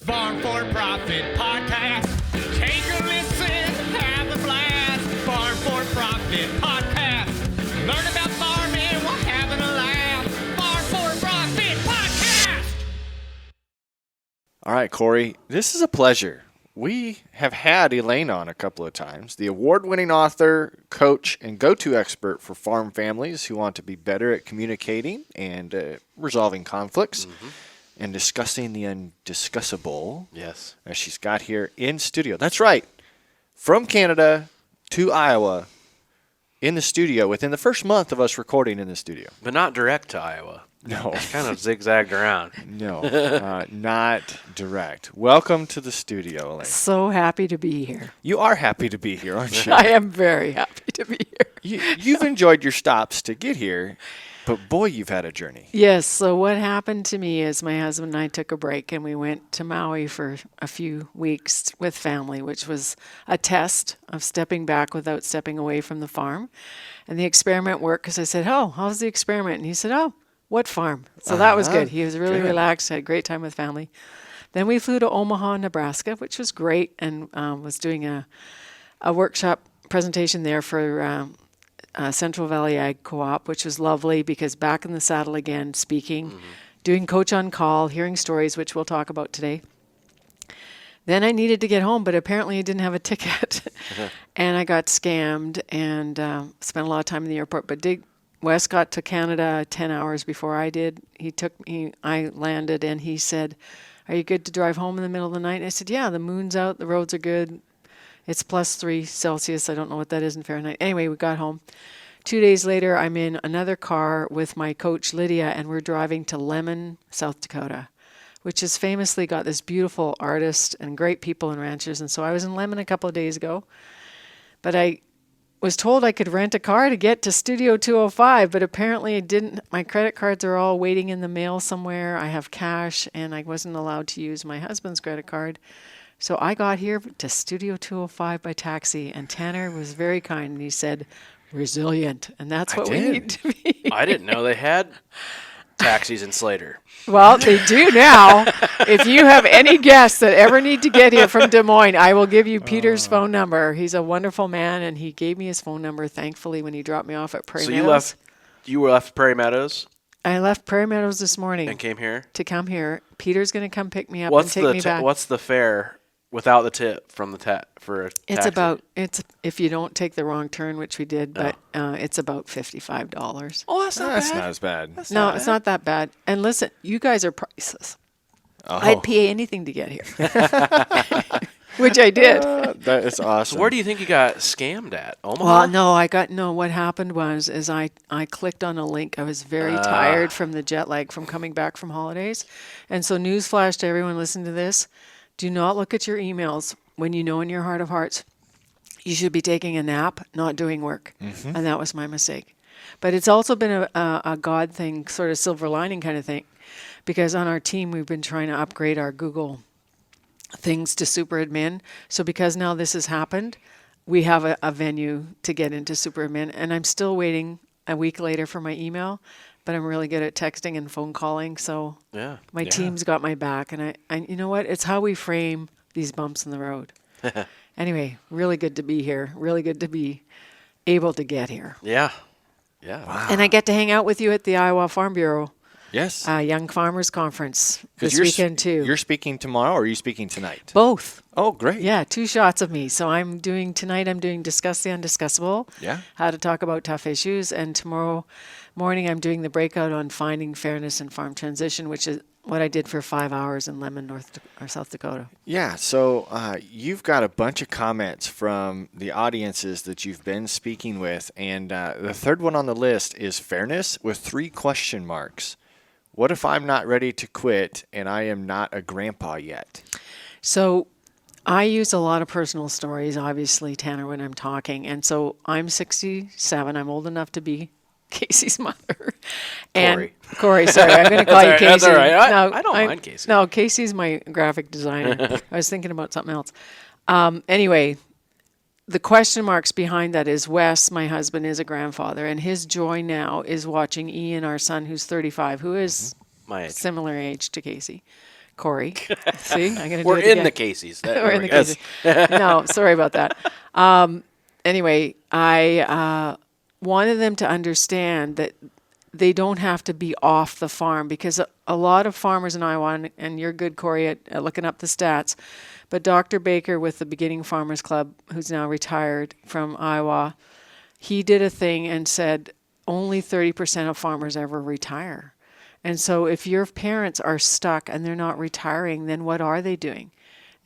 Farm for Profit Podcast. Take a listen, have a blast. Farm for Profit Podcast. Learn about farming while having a laugh. Farm for Profit Podcast. All right, Corey, this is a pleasure. We have had Elaine on a couple of times, the award-winning author, coach, and go-to expert for farm families who want to be better at communicating and resolving conflicts and discussing the undiscussable. Yes. As she's got here in studio. That's right. From Canada to Iowa in the studio within the first month of us recording in the studio. But not direct to Iowa. No. Kind of zigzagged around. No, not direct. Welcome to the studio, Elaine. So happy to be here. You are happy to be here, aren't you? I am very happy to be here. You've enjoyed your stops to get here, but boy, you've had a journey. Yes, so what happened to me is my husband and I took a break and we went to Maui for a few weeks with family, which was a test of stepping back without stepping away from the farm. And the experiment worked because I said, "Oh, how's the experiment?" And he said, "Oh, what farm?" So that was good. He was really relaxed, had a great time with family. Then we flew to Omaha, Nebraska, which was great, and was doing a workshop presentation there for Central Valley Ag Co-op, which was lovely because back in the saddle again, speaking, doing coach on call, hearing stories, which we'll talk about today. Then I needed to get home, but apparently I didn't have a ticket, and I got scammed and spent a lot of time in the airport. But Wes got to Canada 10 hours before I did. I landed, and he said, "Are you good to drive home in the middle of the night?" And I said, "Yeah, the moon's out, the roads are good. It's +3 Celsius. I don't know what that is in Fahrenheit." Anyway, we got home. 2 days later, I'm in another car with my coach, Lydia, and we're driving to Lemon, South Dakota, which has famously got this beautiful artist and great people and ranchers. And so I was in Lemon a couple of days ago, but I was told I could rent a car to get to Studio 205, but apparently I didn't. My credit cards are all waiting in the mail somewhere. I have cash, and I wasn't allowed to use my husband's credit card. So I got here to Studio 205 by taxi, and Tanner was very kind, and he said, "Resilient," and that's what we need to be. I didn't know they had taxis in Slater. Well, they do now. If you have any guests that ever need to get here from Des Moines, I will give you Peter's phone number. He's a wonderful man, and he gave me his phone number, thankfully, when he dropped me off at Prairie Meadows. You left Prairie Meadows I left Prairie Meadows this morning and came here? to come here. Peter's going to come pick me up and take me back. What's the fare without the tip from the for a taxi? It's if you don't take the wrong turn, which we did, but it's about $55. Oh, that's not That's bad. not as bad. No, it's not that bad. And listen, you guys are priceless. Oh. I'd pay anything to get here, which I did. That is awesome. So where do you think you got scammed at? Omaha? Well, no, what happened was I clicked on a link. I was very tired from the jet lag from coming back from holidays. And so newsflash to everyone listening to this, do not look at your emails when you know in your heart of hearts you should be taking a nap, not doing work. And that was my mistake. But it's also been a God thing, sort of silver lining kind of thing, because on our team we've been trying to upgrade our Google things to super admin. So because now this has happened, we have a venue to get into super admin, and I'm still waiting a week later for my email, but I'm really good at texting and phone calling. So my team's got my back, and I you know what? It's how we frame these bumps in the road. Anyway, really good to be here. Really good to be able to get here. Yeah. Yeah. Wow. And I get to hang out with you at the Iowa Farm Bureau Yes. Young Farmers Conference 'Cause this weekend too. You're speaking tomorrow, or are you speaking tonight? Both. Oh, great. Yeah, 2 shots of me. So I'm doing Discuss the Undiscussable. Yeah. How to talk about tough issues. And tomorrow morning I'm doing the breakout on finding fairness in farm transition, which is what I did for 5 hours in Lemon, South Dakota. Yeah, so you've got a bunch of comments from the audiences that you've been speaking with, and the third one on the list is fairness with 3 question marks. What if I'm not ready to quit and I am not a grandpa yet? So I use a lot of personal stories, obviously, Tanner, when I'm talking. And so I'm 67. I'm old enough to be Casey's mother. And Corey, sorry, I'm going to call you Casey. That's all right. No, I don't mind Casey. No, Casey's my graphic designer. I was thinking about something else. Anyway, the question marks behind that is Wes, my husband, is a grandfather, and his joy now is watching Ian, our son, who's 35, who is my age. similar age to Casey, Corey. See, I'm going to do We're it in again. the Caseys. We're in the cases. No, sorry about that. Anyway, I wanted them to understand that they don't have to be off the farm, because a lot of farmers in Iowa, and you're good, Corey, at looking up the stats, but Dr. Baker with the Beginning Farmers Club, who's now retired from Iowa, he did a thing and said only 30% of farmers ever retire. And so if your parents are stuck and they're not retiring, then what are they doing?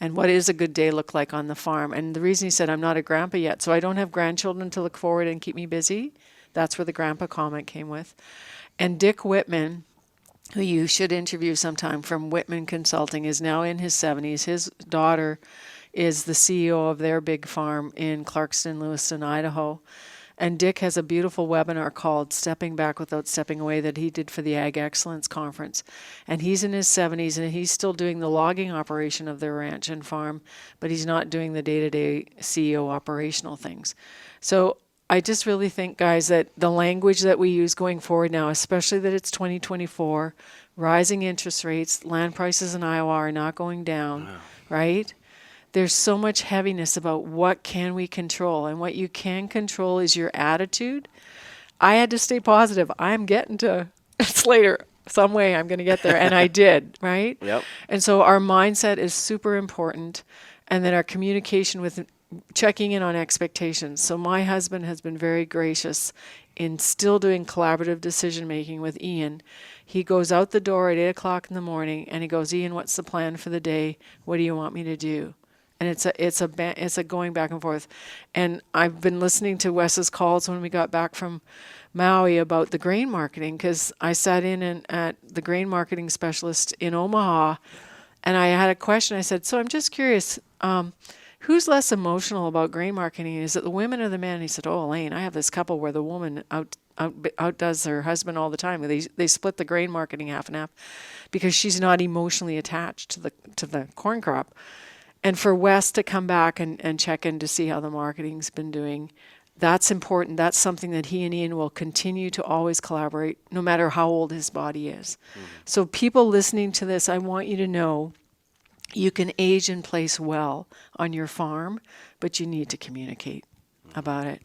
And what is a good day look like on the farm? And the reason he said, I'm not a grandpa yet, so I don't have grandchildren to look forward and keep me busy. That's where the grandpa comment came with. And Dick Whitman, who you should interview sometime, from Whitman Consulting, is now in his 70s. His daughter is the CEO of their big farm in Clarkston, Lewiston, Idaho. And Dick has a beautiful webinar called Stepping Back Without Stepping Away that he did for the Ag Excellence Conference. And he's in his 70s, and he's still doing the logging operation of their ranch and farm, but he's not doing the day-to-day CEO operational things. So I just really think, guys, that the language that we use going forward now, especially that it's 2024, rising interest rates, land prices in Iowa are not going down, right? There's so much heaviness about what can we control, and what you can control is your attitude. I had to stay positive. I'm getting to, it's later, some way I'm going to get there, and I did, right? Yep. And so our mindset is super important, and then our communication with checking in on expectations. So my husband has been very gracious in still doing collaborative decision making with Ian. He goes out the door at 8 o'clock in the morning and he goes, Ian, what's the plan for the day? What do you want me to do? And it's a going back and forth. And I've been listening to Wes's calls when we got back from Maui about the grain marketing, because I sat in at the grain marketing specialist in Omaha, and I had a question. I said, so I'm just curious, who's less emotional about grain marketing? Is it the women or the men? He said, oh, Elaine, I have this couple where the woman outdoes her husband all the time. They split the grain marketing half and half because she's not emotionally attached to the corn crop. And for Wes to come back and check in to see how the marketing's been doing, that's important. That's something that he and Ian will continue to always collaborate, no matter how old his body is. Mm-hmm. So people listening to this, I want you to know you can age in place well on your farm, but you need to communicate about it.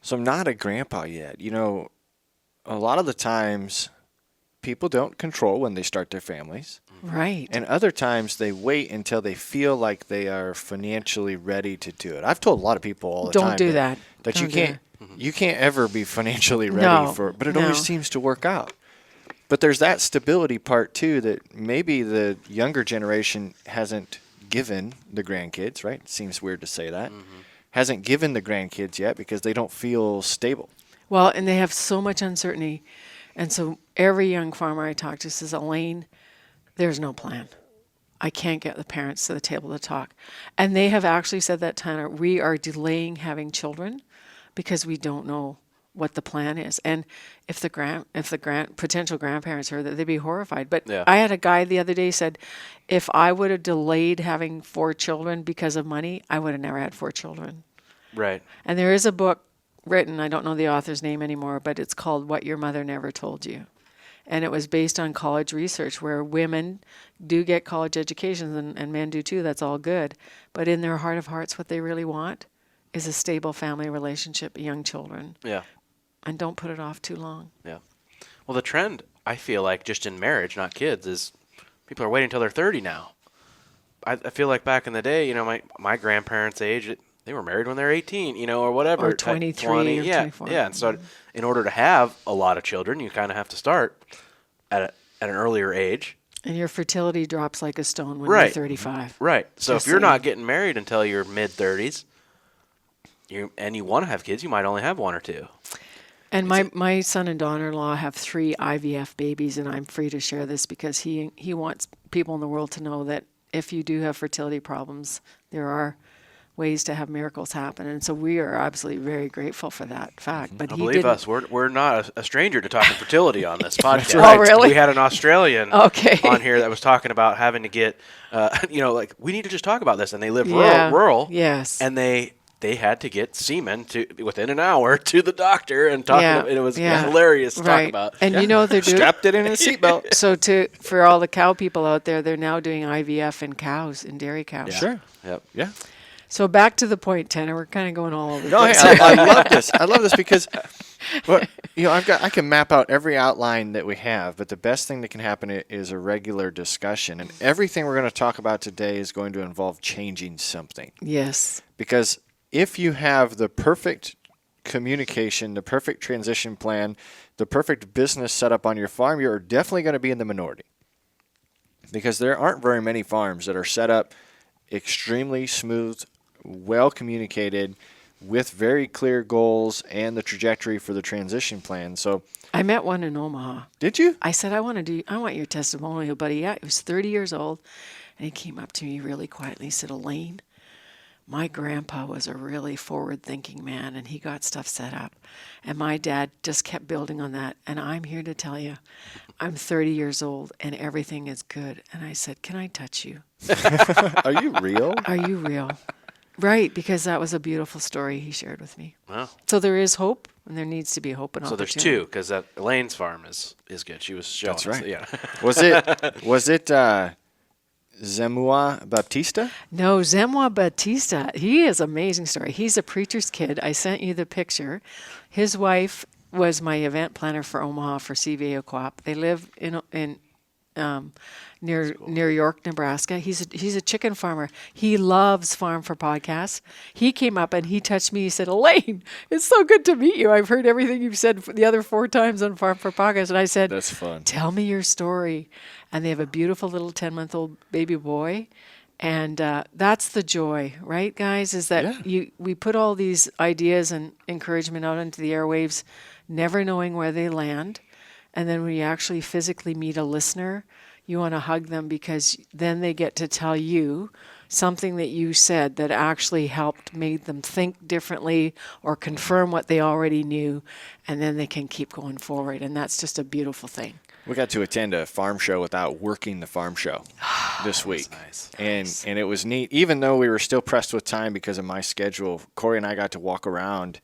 So I'm not a grandpa yet. You know, a lot of the times people don't control when they start their families. Right. And other times they wait until they feel like they are financially ready to do it. I've told a lot of people all the time. Don't do that. That Don't you can't ever be financially ready for it, but it always seems to work out. But there's that stability part too that maybe the younger generation hasn't given the grandkids, right? It seems weird to say that. Mm-hmm. Hasn't given the grandkids yet because they don't feel stable. Well, and they have so much uncertainty. And so every young farmer I talk to says, Elaine, there's no plan. I can't get the parents to the table to talk. And they have actually said that, Tanner, we are delaying having children because we don't know what the plan is. And if the potential grandparents heard that, they'd be horrified. But yeah. I had a guy the other day said, if I would have delayed having 4 children because of money, I would have never had 4 children. Right. And there is a book written, I don't know the author's name anymore, but it's called What Your Mother Never Told You. And it was based on college research where women do get college educations and men do too. That's all good. But in their heart of hearts, what they really want is a stable family relationship, young children. Yeah. And don't put it off too long. Yeah. Well, the trend, I feel like, just in marriage, not kids, is people are waiting until they're 30 now. I feel like back in the day, you know, my grandparents' age, they were married when they were 18, you know, or whatever. Or 23 or 24. Yeah, and so in order to have a lot of children, you kind of have to start at an earlier age. And your fertility drops like a stone when right. you're 35. Right. So Just if you're saying. not getting married until your mid-30s, and you want to have kids, you might only have 1 or 2. And my son and daughter-in-law have 3 IVF babies, and I'm free to share this because he wants people in the world to know that if you do have fertility problems, there are ways to have miracles happen. And so we are absolutely very grateful for that fact. But believe us, we're not a stranger to talking fertility on this podcast. Right. Oh, really? We had an Australian okay. on here that was talking about having to get, like, we need to just talk about this. And they live rural. Yes. And they they had to get semen to within an hour to the doctor and talk. Yeah, And it was yeah. hilarious to talk Right. about. And you know they're doing Strapped it in a seatbelt. so for all the cow people out there, they're now doing IVF in cows, in dairy cows. Sure. Yep. Yeah. So back to the point, Tanner. We're kind of going all over the No, hey, place. I love this. I love this because, well, I can map out every outline that we have, but the best thing that can happen is a regular discussion, and everything we're going to talk about today is going to involve changing something. Yes. Because if you have the perfect communication, the perfect transition plan, the perfect business set up on your farm, you're definitely going to be in the minority. Because there aren't very many farms that are set up extremely smooth, well communicated, with very clear goals and the trajectory for the transition plan. So, I met one in Omaha. did you? I said, I want your testimonial, buddy. Yeah, he was 30 years old, and he came up to me really quietly. He said, Elaine, my grandpa was a really forward-thinking man, and he got stuff set up. And my dad just kept building on that. And I'm here to tell you, I'm 30 years old, and everything is good. And I said, can I touch you? Are you real? Are you real? Right, because that was a beautiful story he shared with me. Wow. So there is hope, and there needs to be hope and So there's opportunity. two, because Elaine's farm is good. She was showing That's us. right. Yeah. Was it Zemua Baptista? No, Zemwa Batista, he is an amazing story. He's a preacher's kid. I sent you the picture. His wife was my event planner for Omaha for CVA Co-op. They live near York, Nebraska. He's a chicken farmer. He loves Farm for Podcasts. He came up and he touched me. He said, Elaine, it's so good to meet you. I've heard everything you've said the other 4 times on Farm for Podcasts. And I said, That's fun. Tell me your story. And they have a beautiful little 10-month-old baby boy. And that's the joy, right, guys, is that we put all these ideas and encouragement out into the airwaves, never knowing where they land. And then when you actually physically meet a listener, you want to hug them because then they get to tell you something that you said that actually helped, made them think differently or confirm what they already knew, and then they can keep going forward. And that's just a beautiful thing. We got to attend a farm show without working the farm show this week. Nice. And it was neat. Even though we were still pressed with time because of my schedule, Corey and I got to walk around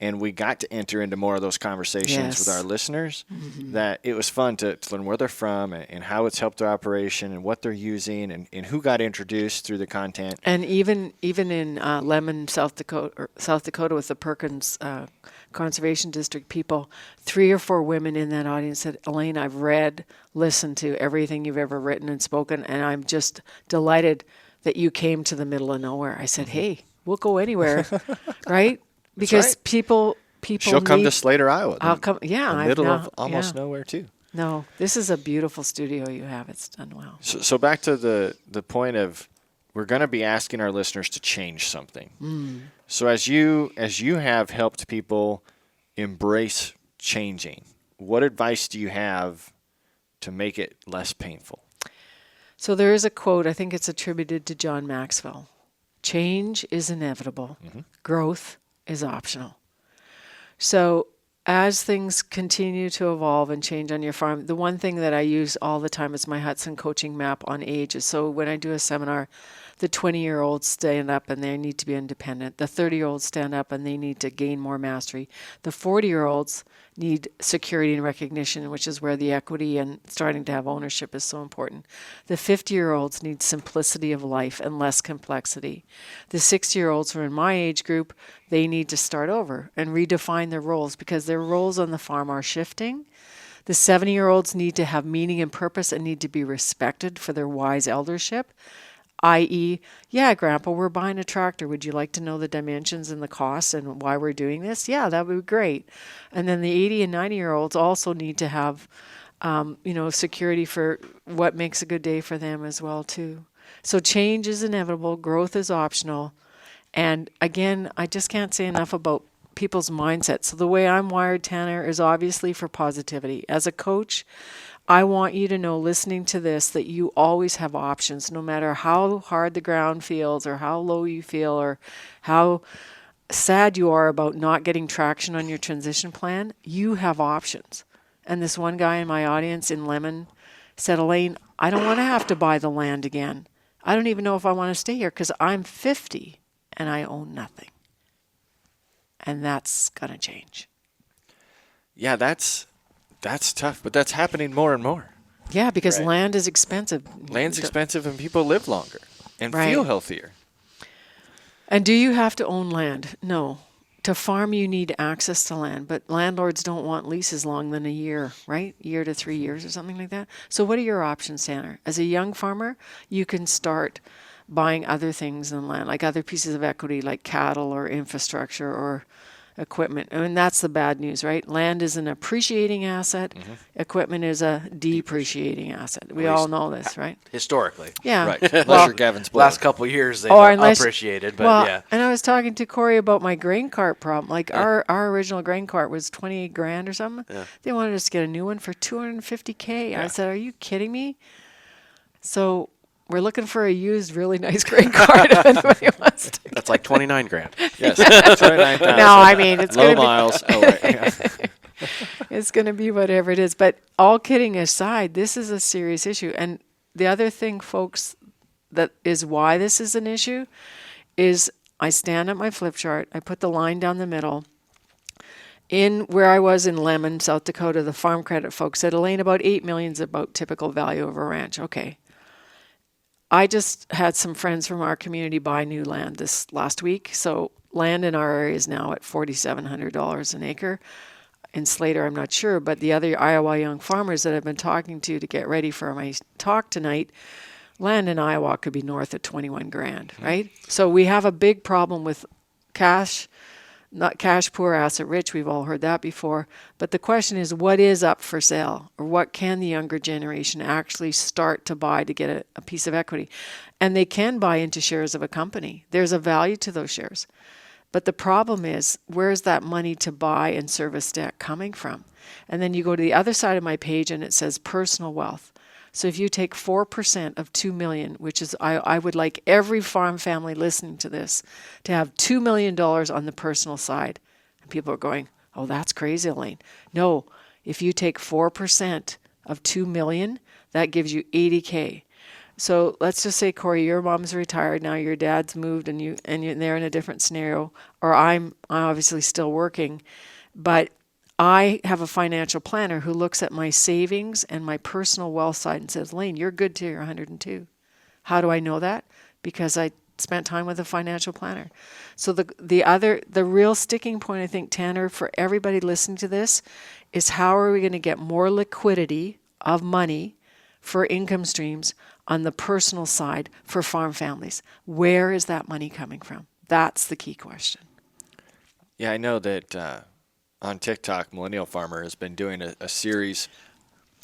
and we got to enter into more of those conversations with our listeners, that it was fun to learn where they're from and how it's helped their operation and what they're using and who got introduced through the content. And even in Lemon, South Dakota with the Perkins Conservation District people, 3 or 4 women in that audience said, Elaine, I've read, listened to everything you've ever written and spoken, and I'm just delighted that you came to the middle of nowhere. I said, hey, we'll go anywhere, right? Because right. people She'll come to Slater, Iowa. I'll come. Yeah, the middle of almost nowhere too. No, this is a beautiful studio you have. It's done well. So back to the point of we're going to be asking our listeners to change something. So as you have helped people embrace changing, what advice do you have to make it less painful? So there is a quote, I think it's attributed to John Maxwell. Change is inevitable. Growth is optional. So as things continue to evolve and change on your farm, the one thing that I use all the time is my Hudson coaching map on ages. So when I do a seminar, the 20-year-olds stand up and they need to be independent. The 30-year-olds stand up and they need to gain more mastery. The 40-year-olds need security and recognition, which is where the equity and starting to have ownership is so important. The 50-year-olds need simplicity of life and less complexity. The 60-year-olds who are in my age group, they need to start over and redefine their roles because their roles on the farm are shifting. The 70-year-olds need to have meaning and purpose and need to be respected for their wise eldership. I.e., yeah, Grandpa, we're buying a tractor. Would you like to know the dimensions and the costs and why we're doing this? Yeah, that would be great. And then the 80 and 90-year-olds also need to have, security for what makes a good day for them as well, too. So change is inevitable. Growth is optional. And again, I just can't say enough about people's mindset. So the way I'm wired, Tanner, is obviously for positivity. As a coach, I want you to know, listening to this, that you always have options, no matter how hard the ground feels or how low you feel or how sad you are about not getting traction on your transition plan. You have options. And this one guy in my audience in Lemon said, Elaine, I don't want to have to buy the land again. I don't even know if I want to stay here because I'm 50 and I own nothing. And that's going to change. Yeah, that's tough, but that's happening more and more. Yeah, because Right. land is expensive. Land's expensive and people live longer and Right. feel healthier. And do you have to own land? No. To farm, you need access to land, but landlords don't want leases longer than a year, right? Year to 3 years or something like that. So what are your options, Tanner? As a young farmer, you can start buying other things than land, like other pieces of equity like cattle or infrastructure or equipment. I mean, that's the bad news, right? Land is an appreciating asset. Equipment is a depreciating asset. We all know this, right? Historically. Yeah. Right. Unless Well, you're Gavin's blood. Last couple of years, they've unless- appreciated, but well, yeah. and I was talking to Corey about my grain cart problem. Like our original grain cart was 28 grand or something. Yeah. They wanted us to get a new one for 250K. I said, "Are you kidding me?" So we're looking for a used, really nice grain cart if anybody wants to. That's like 29 grand. Yes, 29,000. No, I mean it's Low going to miles. Oh, right. Yeah. be it's going to be whatever it is. But all kidding aside, this is a serious issue. And the other thing, folks, that is why this is an issue is I stand at my flip chart. I put the line down the middle. In where I was in Lemon, South Dakota, the farm credit folks said, Elaine, about 8 million is about typical value of a ranch. Okay. I just had some friends from our community buy new land this last week. So land in our area is now at $4,700 an acre. In Slater, I'm not sure, but the other Iowa young farmers that I've been talking to get ready for my talk tonight, land in Iowa could be north of 21 grand, right? So we have a big problem with cash, not cash poor, asset rich. We've all heard that before. But the question is, what is up for sale? Or what can the younger generation actually start to buy to get a piece of equity? And they can buy into shares of a company. There's a value to those shares. But the problem is, where's that money to buy and service debt coming from? And then you go to the other side of my page and it says personal wealth. So if you take 4% of 2 million, which is, I would like every farm family listening to this to have $2 million on the personal side. And people are going, oh, that's crazy, Elaine. No, if you take 4% of 2 million, that gives you 80K. So let's just say, Corey, your mom's retired now, your dad's moved, and they're in a different scenario, or I'm obviously still working, but I have a financial planner who looks at my savings and my personal wealth side and says, Lane, you're good till you're 102. How do I know that? Because I spent time with a financial planner. So the real sticking point, I think, Tanner, for everybody listening to this is how are we going to get more liquidity of money for income streams on the personal side for farm families? Where is that money coming from? That's the key question. Yeah, I know that on TikTok, Millennial Farmer has been doing a series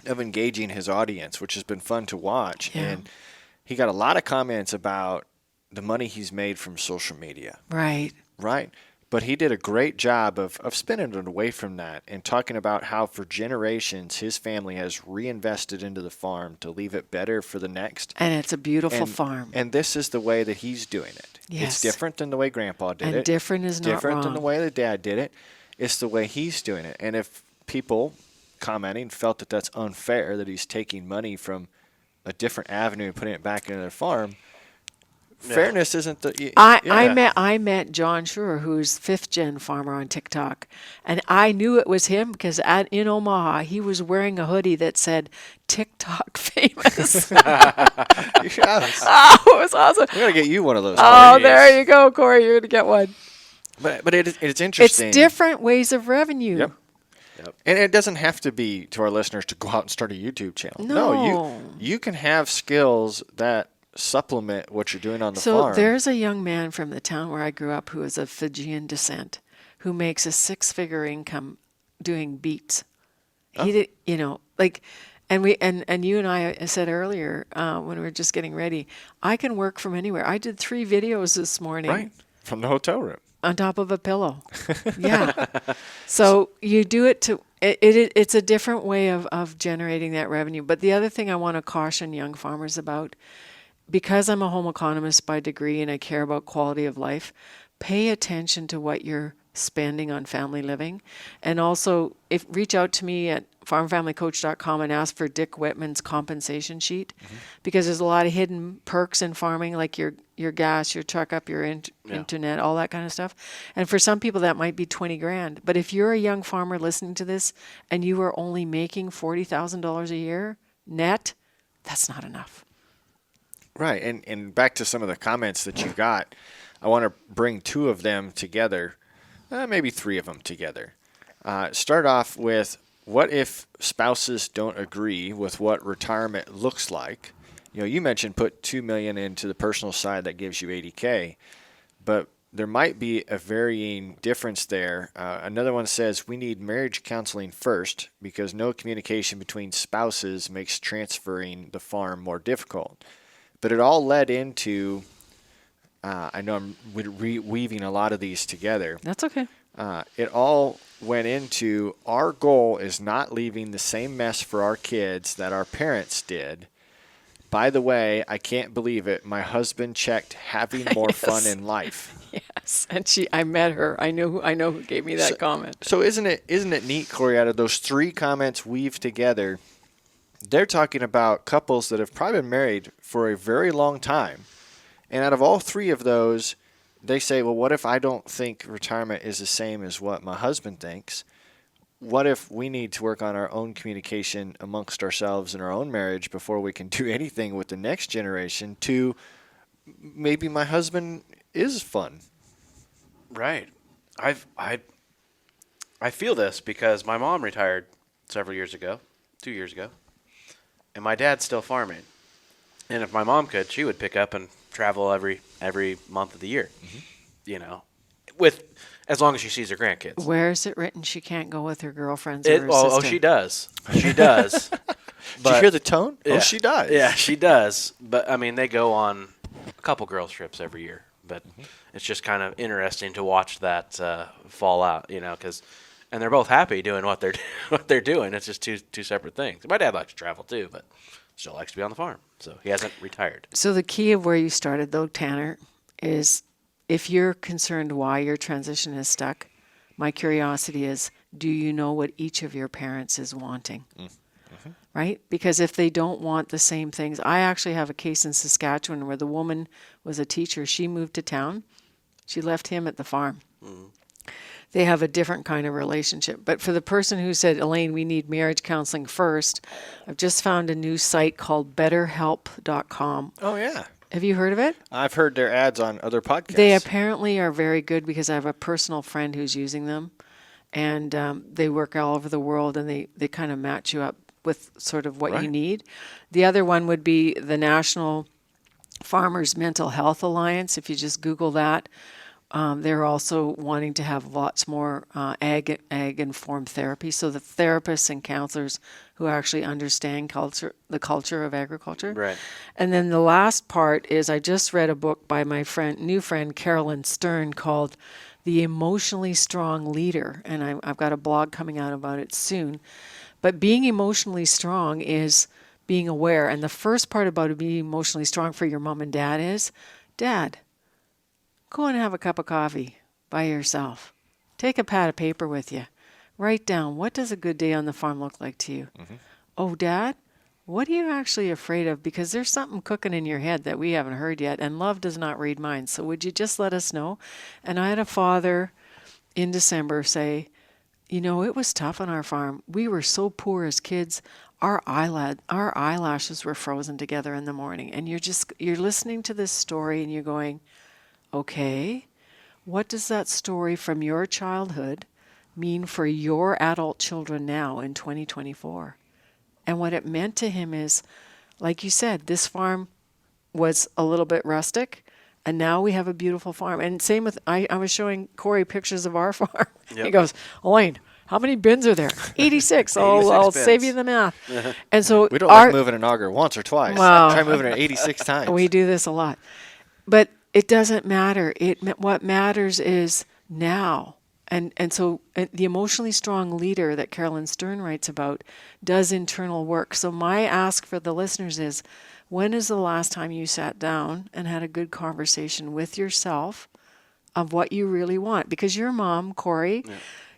of engaging his audience, which has been fun to watch. Yeah. And he got a lot of comments about the money he's made from social media. Right. Right. But he did a great job of spinning it away from that and talking about how for generations his family has reinvested into the farm to leave it better for the next. And it's a beautiful farm. And this is the way that he's doing it. Yes. It's different than the way Grandpa did it. And different is not different than the wrong. way that Dad did it. It's the way he's doing it. And if people commenting felt that that's unfair, that he's taking money from a different avenue and putting it back into their farm, fairness isn't the. I met John Schur, who's 5th-gen farmer on TikTok, and I knew it was him because in Omaha he was wearing a hoodie that said "TikTok famous." Yes. Oh, it was awesome. We're gonna get you one of those. Oh, Corey. there you go, Corey. You're gonna get one. But it's It's interesting. different ways of revenue. Yep. And it doesn't have to be to our listeners to go out and start a YouTube channel. No. You can have skills that supplement what you're doing on the So farm. there's a young man from the town where I grew up who is of Fijian descent who makes a 6-figure income doing beets. He did, and you and I said earlier when we were just getting ready, I can work from anywhere. I did 3 videos this morning. Right. From the hotel room. On top of a pillow. Yeah. So you do it it's a different way of generating that revenue. But the other thing I want to caution young farmers about, because I'm a home economist by degree and I care about quality of life, pay attention to what you're spending on family living. And also reach out to me at farmfamilycoach.com and ask for Dick Whitman's compensation sheet, because there's a lot of hidden perks in farming, like your gas, your truck up, your internet, all that kind of stuff. And for some people that might be 20 grand. But if you're a young farmer listening to this and you are only making $40,000 a year net, that's not enough. Right. And back to some of the comments that you got, I want to bring two of them together, maybe three of them together. Start off with, what if spouses don't agree with what retirement looks like? You know, you mentioned put $2 million into the personal side, that gives you $80K, but there might be a varying difference there. Another one says we need marriage counseling first because no communication between spouses makes transferring the farm more difficult. But it all led into, I know I'm weaving a lot of these together. That's okay. It all went into, our goal is not leaving the same mess for our kids that our parents did. By the way, I can't believe it. My husband checked having more fun in life. Yes, and I met her. I know who gave me that comment. So isn't it neat, Corey? Out of those three comments weaved together, they're talking about couples that have probably been married for a very long time, and out of all three of those, they say, well, what if I don't think retirement is the same as what my husband thinks? What if we need to work on our own communication amongst ourselves in our own marriage before we can do anything with the next generation to maybe my husband is fun? Right. I feel this because my mom retired several years ago, 2 years ago, and my dad's still farming. And if my mom could, she would pick up and travel every month of the year, you know, with as long as she sees her grandkids. Where is it written she can't go with her girlfriends or her Oh, sister? she does. She does. Did you hear the tone? Yeah. Oh, she does. Yeah, she does. But, I mean, they go on a couple girls' trips every year. But it's just kind of interesting to watch that fall out, you know, and they're both happy doing what they're doing. It's just two separate things. My dad likes to travel too, but still likes to be on the farm. So he hasn't retired. So the key of where you started, though, Tanner, is if you're concerned why your transition is stuck, my curiosity is, do you know what each of your parents is wanting? Mm-hmm. Right? Because if they don't want the same things, I actually have a case in Saskatchewan where the woman was a teacher. She moved to town. She left him at the farm. Mm. They have a different kind of relationship. But for the person who said, Elaine, we need marriage counseling first, I've just found a new site called betterhelp.com. Oh, yeah. Have you heard of it? I've heard their ads on other podcasts. They apparently are very good because I have a personal friend who's using them. And they work all over the world, and they kind of match you up with sort of what you need. The other one would be the National Farmers Mental Health Alliance. If you just Google that, they're also wanting to have lots more ag-informed therapy. So the therapists and counselors who actually understand the culture of agriculture. Right. And then the last part is I just read a book by my new friend Carolyn Stern called The Emotionally Strong Leader. And I've got a blog coming out about it soon. But being emotionally strong is being aware. And the first part about being emotionally strong for your mom and dad is, Dad, go and have a cup of coffee by yourself. Take a pad of paper with you. Write down, what does a good day on the farm look like to you? Mm-hmm. Oh, Dad, what are you actually afraid of? Because there's something cooking in your head that we haven't heard yet, and love does not read minds. So would you just let us know? And I had a father in December say, you know, it was tough on our farm. We were so poor as kids. Our eyelashes were frozen together in the morning. And you're listening to this story and you're going, okay, what does that story from your childhood mean for your adult children now in 2024? And what it meant to him is, like you said, this farm was a little bit rustic, and now we have a beautiful farm. And same with, I was showing Corey pictures of our farm. Yep. He goes, Elaine, how many bins are there? 86. I'll save you the math. And so we don't like moving an auger once or twice. Wow. Try moving it 86 times. We do this a lot. But it doesn't matter. What matters is now. And so the emotionally strong leader that Carolyn Stern writes about does internal work. So my ask for the listeners is, when is the last time you sat down and had a good conversation with yourself of what you really want? Because your mom, Corey,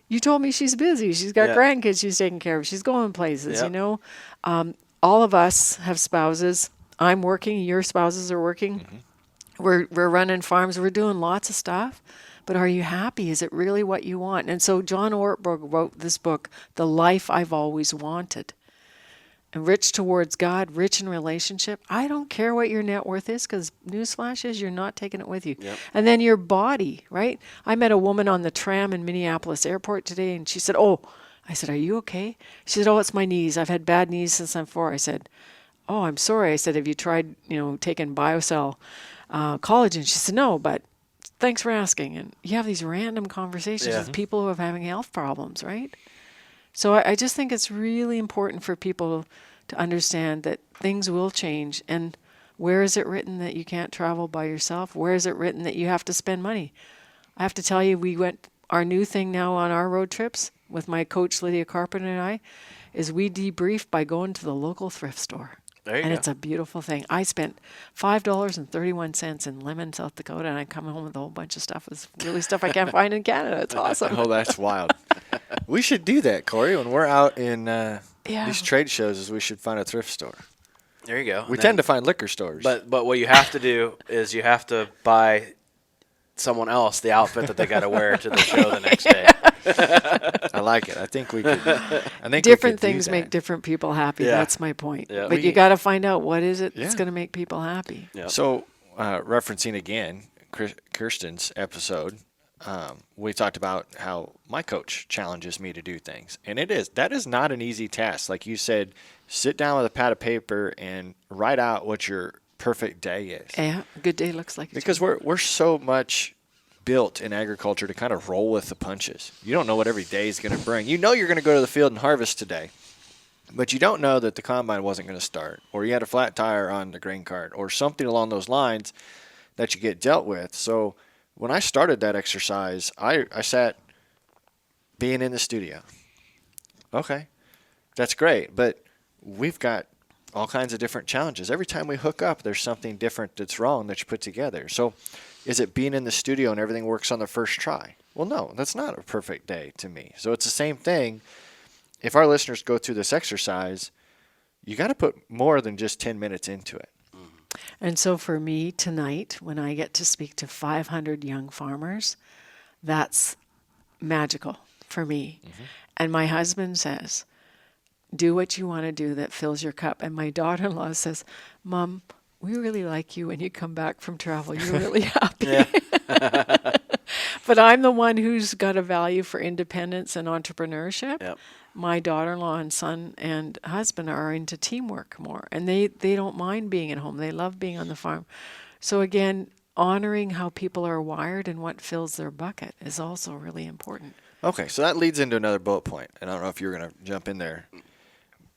you told me she's busy. She's got grandkids she's taking care of. She's going places, you know. All of us have spouses. I'm working. Your spouses are working. Mm-hmm. We're running farms. We're doing lots of stuff. But are you happy? Is it really what you want? And so John Ortberg wrote this book, The Life I've Always Wanted. And rich towards God, rich in relationship. I don't care what your net worth is, because newsflash is you're not taking it with you. Yep. And then your body, right? I met a woman on the tram in Minneapolis airport today, and she said, I said, are you okay? She said, it's my knees. I've had bad knees since I'm 4. I said, I'm sorry. I said, have you tried, taking BioCell collagen? She said, no, but thanks for asking. And you have these random conversations with people who are having health problems, right? So I just think it's really important for people to understand that things will change. And where is it written that you can't travel by yourself? Where is it written that you have to spend money? I have to tell you, our new thing now on our road trips with my coach Lydia Carpenter and I is we debrief by going to the local thrift store. There you and go. It's a beautiful thing. I spent $5.31 in Lemon, South Dakota, and I come home with a whole bunch of stuff. It's really stuff I can't find in Canada. It's awesome. Oh, that's wild. We should do that, Corey. When we're out in these trade shows, is we should find a thrift store. There you go. We tend to find liquor stores. But what you have to do is you have to buy someone else the outfit that they got to wear to the show the next day. I like it. I think we could. Different things make different people happy. Yeah. That's my point. Yeah. But you got to find out what is it that's going to make people happy. Yeah. So, referencing again Kirsten's episode, we talked about how my coach challenges me to do things, and that is not an easy task. Like you said, sit down with a pad of paper and write out what your perfect day is. Yeah, a good day looks like. Because we're so much built in agriculture to kind of roll with the punches. You don't know what every day is going to bring. You know you're going to go to the field and harvest today, but you don't know that the combine wasn't going to start, or you had a flat tire on the grain cart, or something along those lines that you get dealt with. So when I started that exercise, I sat being in the studio. Okay, that's great, but we've got all kinds of different challenges. Every time we hook up, there's something different that's wrong that you put together. So is it being in the studio and everything works on the first try? Well, no, that's not a perfect day to me. So it's the same thing. If our listeners go through this exercise, you got to put more than just 10 minutes into it. And so for me tonight, when I get to speak to 500 young farmers, that's magical for me. Mm-hmm. And my husband says, do what you want to do that fills your cup. And my daughter-in-law says, Mom, we really like you when you come back from travel. You're really happy. But I'm the one who's got a value for independence and entrepreneurship. Yep. My daughter-in-law and son and husband are into teamwork more. And they don't mind being at home. They love being on the farm. So again, honoring how people are wired and what fills their bucket is also really important. Okay, so that leads into another bullet point. And I don't know if you're going to jump in there.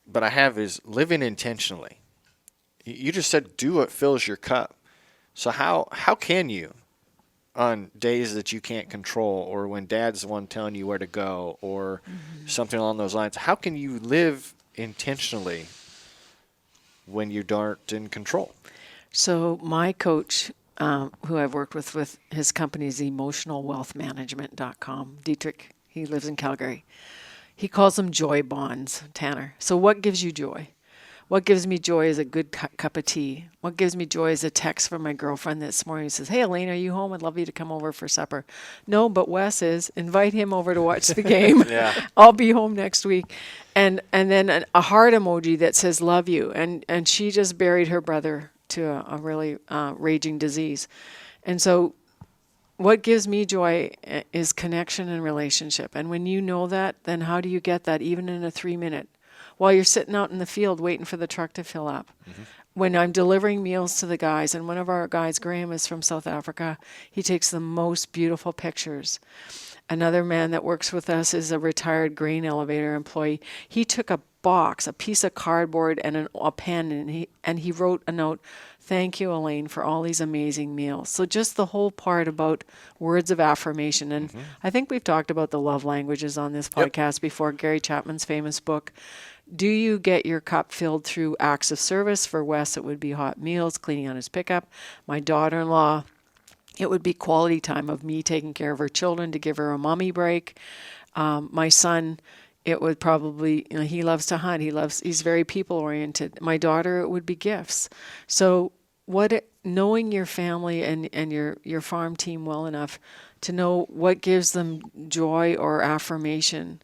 But I have is living intentionally. You just said do what fills your cup. So how can you, on days that you can't control, or when dad's the one telling you where to go, or something along those lines, how can you live intentionally when you aren't in control? So my coach, who I've worked with his company is emotionalwealthmanagement.com, Dietrich, he lives in Calgary. He calls them joy bonds, Tanner. So what gives you joy? What gives me joy is a good cup of tea. What gives me joy is a text from my girlfriend this morning who says, hey, Elaine, are you home? I'd love you to come over for supper. No, but Wes is. Invite him over to watch the game. Yeah. I'll be home next week. And then a heart emoji that says love you. And she just buried her brother to a really raging disease. And so what gives me joy is connection and relationship. And when you know that, then how do you get that even in a 3-minute? While you're sitting out in the field waiting for the truck to fill up. Mm-hmm. When I'm delivering meals to the guys, and one of our guys, Graham, is from South Africa, he takes the most beautiful pictures. Another man that works with us is a retired grain elevator employee. He took a box, a piece of cardboard, and a pen, and he wrote a note, thank you, Elaine, for all these amazing meals. So just the whole part about words of affirmation. And I think we've talked about the love languages on this podcast before, Gary Chapman's famous book. Do you get your cup filled through acts of service? For Wes, it would be hot meals, cleaning on his pickup. My daughter-in-law, it would be quality time of me taking care of her children to give her a mommy break. My son, it would probably, he loves to hunt. He's very people-oriented. My daughter, it would be gifts. So knowing your family and your farm team well enough to know what gives them joy or affirmation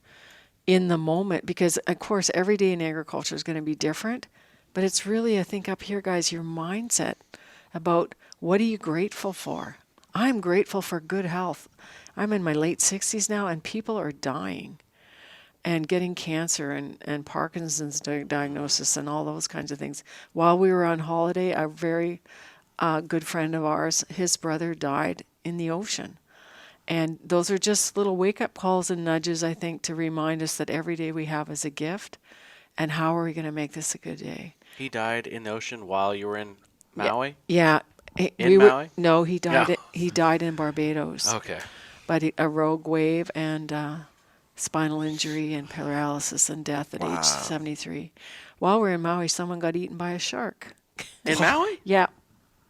in the moment, because of course every day in agriculture is going to be different, but it's really, I think, up here, guys, your mindset about what are you grateful for. I'm grateful for good health. I'm in my late 60s now, and people are dying and getting cancer and Parkinson's diagnosis and all those kinds of things. While we were on holiday, a very good friend of ours, his brother died in the ocean. And those are just little wake-up calls and nudges, I think, to remind us that every day we have is a gift, and how are we going to make this a good day? He died in the ocean while you were in Maui? Yeah. Maui? No, he died. No. He died in Barbados. Okay. But a rogue wave and spinal injury and paralysis and death at age 73. While we're in Maui, someone got eaten by a shark. In Maui? Yeah,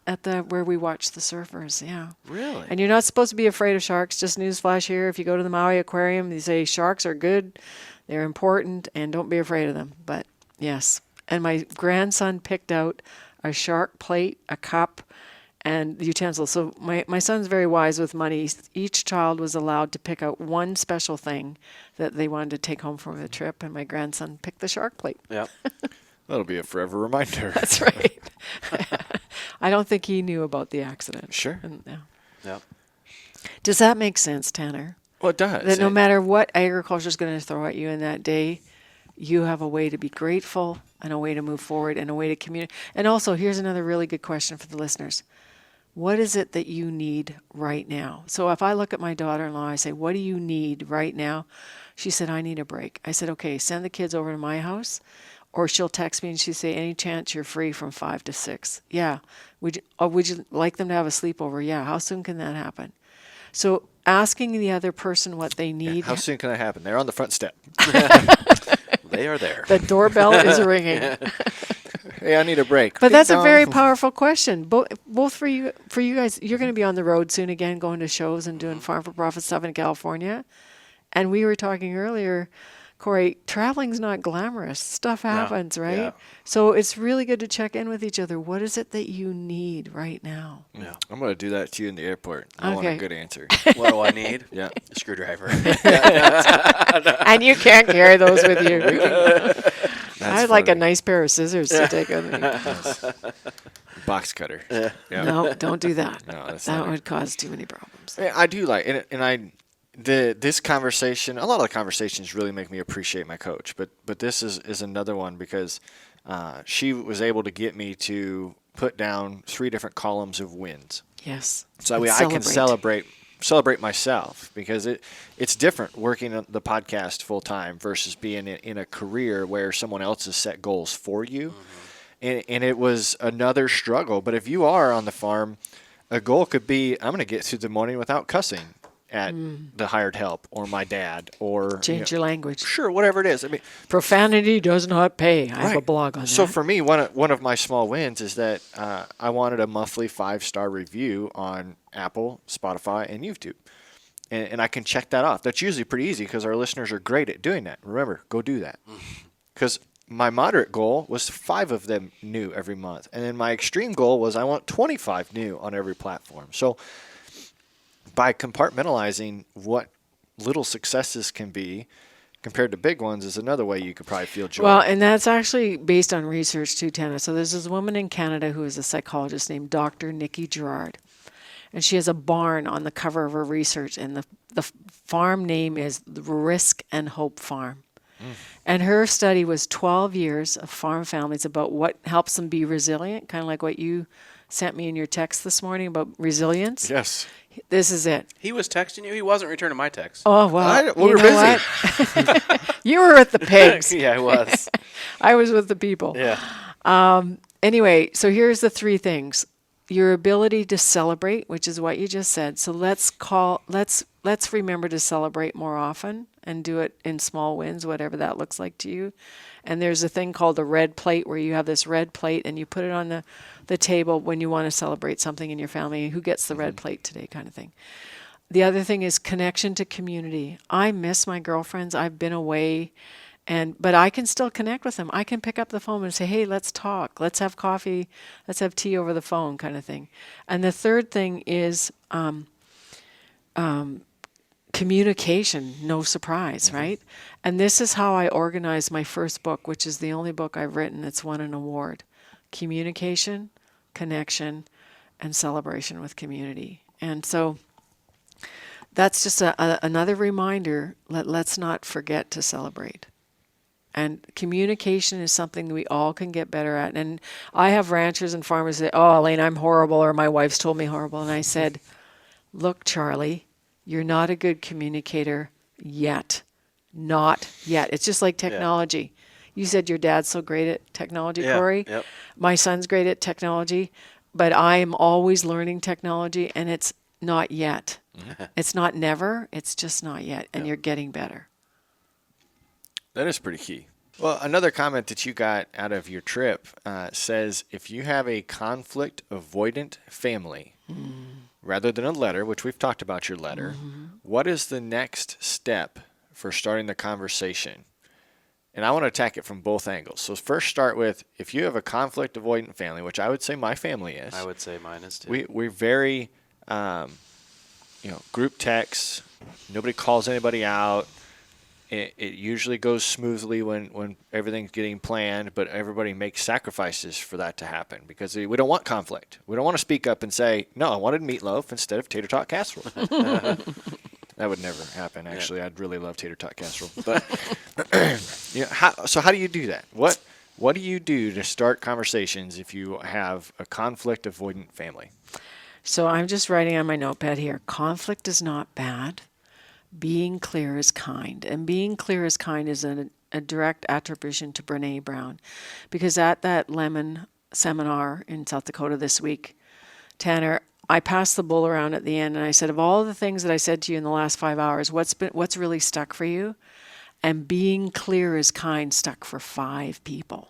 at where we watch the surfers. Yeah. Really? And you're not supposed to be afraid of sharks. Just newsflash here: if you go to the Maui Aquarium, they say sharks are good, they're important, and don't be afraid of them. But yes, and my grandson picked out a shark plate, a cup, and utensils. So my son's very wise with money. Each child was allowed to pick out one special thing that they wanted to take home from the trip, and my grandson picked the shark plate. Yep. That'll be a forever reminder. That's right. I don't think he knew about the accident. Sure. Yeah. Yep. Does that make sense, Tanner? Well, it does. That no matter what agriculture is going to throw at you in that day, you have a way to be grateful and a way to move forward and a way to communicate. And also, here's another really good question for the listeners. What is it that you need right now? So if I look at my daughter-in-law, I say, what do you need right now? She said, I need a break. I said, okay, send the kids over to my house. Or she'll text me and she'll say, any chance you're free from 5 to 6? Yeah. Would you like them to have a sleepover? Yeah. How soon can that happen? So asking the other person what they need. How soon can that happen? They're on the front step. They are there. The doorbell is ringing. Hey, I need a break. But that's a Ding very dong. powerful question. Both for you guys. You're going to be on the road soon again, going to shows and doing farm for profit stuff in California. And we were talking earlier, Corey, traveling's not glamorous. Stuff happens, right? Yeah. So it's really good to check in with each other. What is it that you need right now? Yeah. I'm going to do that to you in the airport. I want a Okay. good answer. What do I need? Yeah. A screwdriver. And you can't carry those with you. That's I'd like a funny. nice pair of scissors to take with me. Box cutter. Yeah. No, don't do that. No, that's that not would cause too many problems. Yeah, I do like, this conversation. A lot of the conversations really make me appreciate my coach, but this is another one because she was able to get me to put down 3 different columns of wins, Yes. so that And way I can celebrate myself, because it's different working on the podcast full time versus being in a career where someone else has set goals for you. And it was another struggle. But if you are on the farm, a goal could be, I'm going to get through the morning without cussing at the hired help or my dad or Change your language. Sure, whatever it is. I mean, Profanity does not pay. I have a right. blog on that. So for me, one of my small wins is that I wanted a monthly 5-star review on Apple, Spotify, and YouTube. And I can check that off. That's usually pretty easy because our listeners are great at doing that. Remember, go do that. Because my moderate goal was 5 of them new every month. And then my extreme goal was I want 25 new on every platform. So by compartmentalizing what little successes can be compared to big ones is another way you could probably feel joy. Well, and that's actually based on research too, Tana. So there's this woman in Canada who is a psychologist named Dr. Nikki Gerard. And she has a barn on the cover of her research. And the farm name is the Risk and Hope Farm. And her study was 12 years of farm families about what helps them be resilient, kind of like what you sent me in your text this morning about resilience. Yes. This is it. He was texting you. He wasn't returning my text. Oh, well, we were know busy. what? You were with the pigs. Yeah, I was. I was with the people. Yeah. Anyway, so here's the 3 things. Your ability to celebrate, which is what you just said. So let's remember to celebrate more often and do it in small wins, whatever that looks like to you. And there's a thing called the red plate where you have this red plate and you put it on the table when you want to celebrate something in your family. Who gets the red plate today kind of thing. The other thing is connection to community. I miss my girlfriends. I've been away But I can still connect with them. I can pick up the phone and say, hey, let's talk. Let's have coffee. Let's have tea over the phone, kind of thing. And the third thing is communication, no surprise, right? And this is how I organized my first book, which is the only book I've written that's won an award. Communication, connection, and celebration with community. And so that's just another reminder, let's not forget to celebrate. And communication is something that we all can get better at. And I have ranchers and farmers say, oh, Elaine, I'm horrible, or my wife's told me horrible. And I said, look, Charlie, you're not a good communicator yet. Not yet. It's just like technology. You said your dad's so great at technology, Corey. Yep. My son's great at technology, but I am always learning technology, and it's not yet. It's not never. It's just not yet, and you're getting better. That is pretty key. Well, another comment that you got out of your trip says if you have a conflict avoidant family, rather than a letter, which we've talked about your letter, what is the next step for starting the conversation? And I want to attack it from both angles. So first start with, if you have a conflict avoidant family, which I would say my family is. I would say mine is too. We're very, group texts. Nobody calls anybody out. It usually goes smoothly when everything's getting planned, but everybody makes sacrifices for that to happen because we don't want conflict. We don't want to speak up and say, no, I wanted meatloaf instead of tater tot casserole. That would never happen, actually. I'd really love tater tot casserole. But how do you do that? What do you do to start conversations if you have a conflict avoidant family? So I'm just writing on my notepad here. Conflict is not bad. Being clear is kind. And being clear is kind is a direct attribution to Brene Brown. Because at that Lemon seminar in South Dakota this week, Tanner, I passed the bowl around at the end and I said, of all the things that I said to you in the last 5 hours, what's really stuck for you? And being clear is kind stuck for 5 people.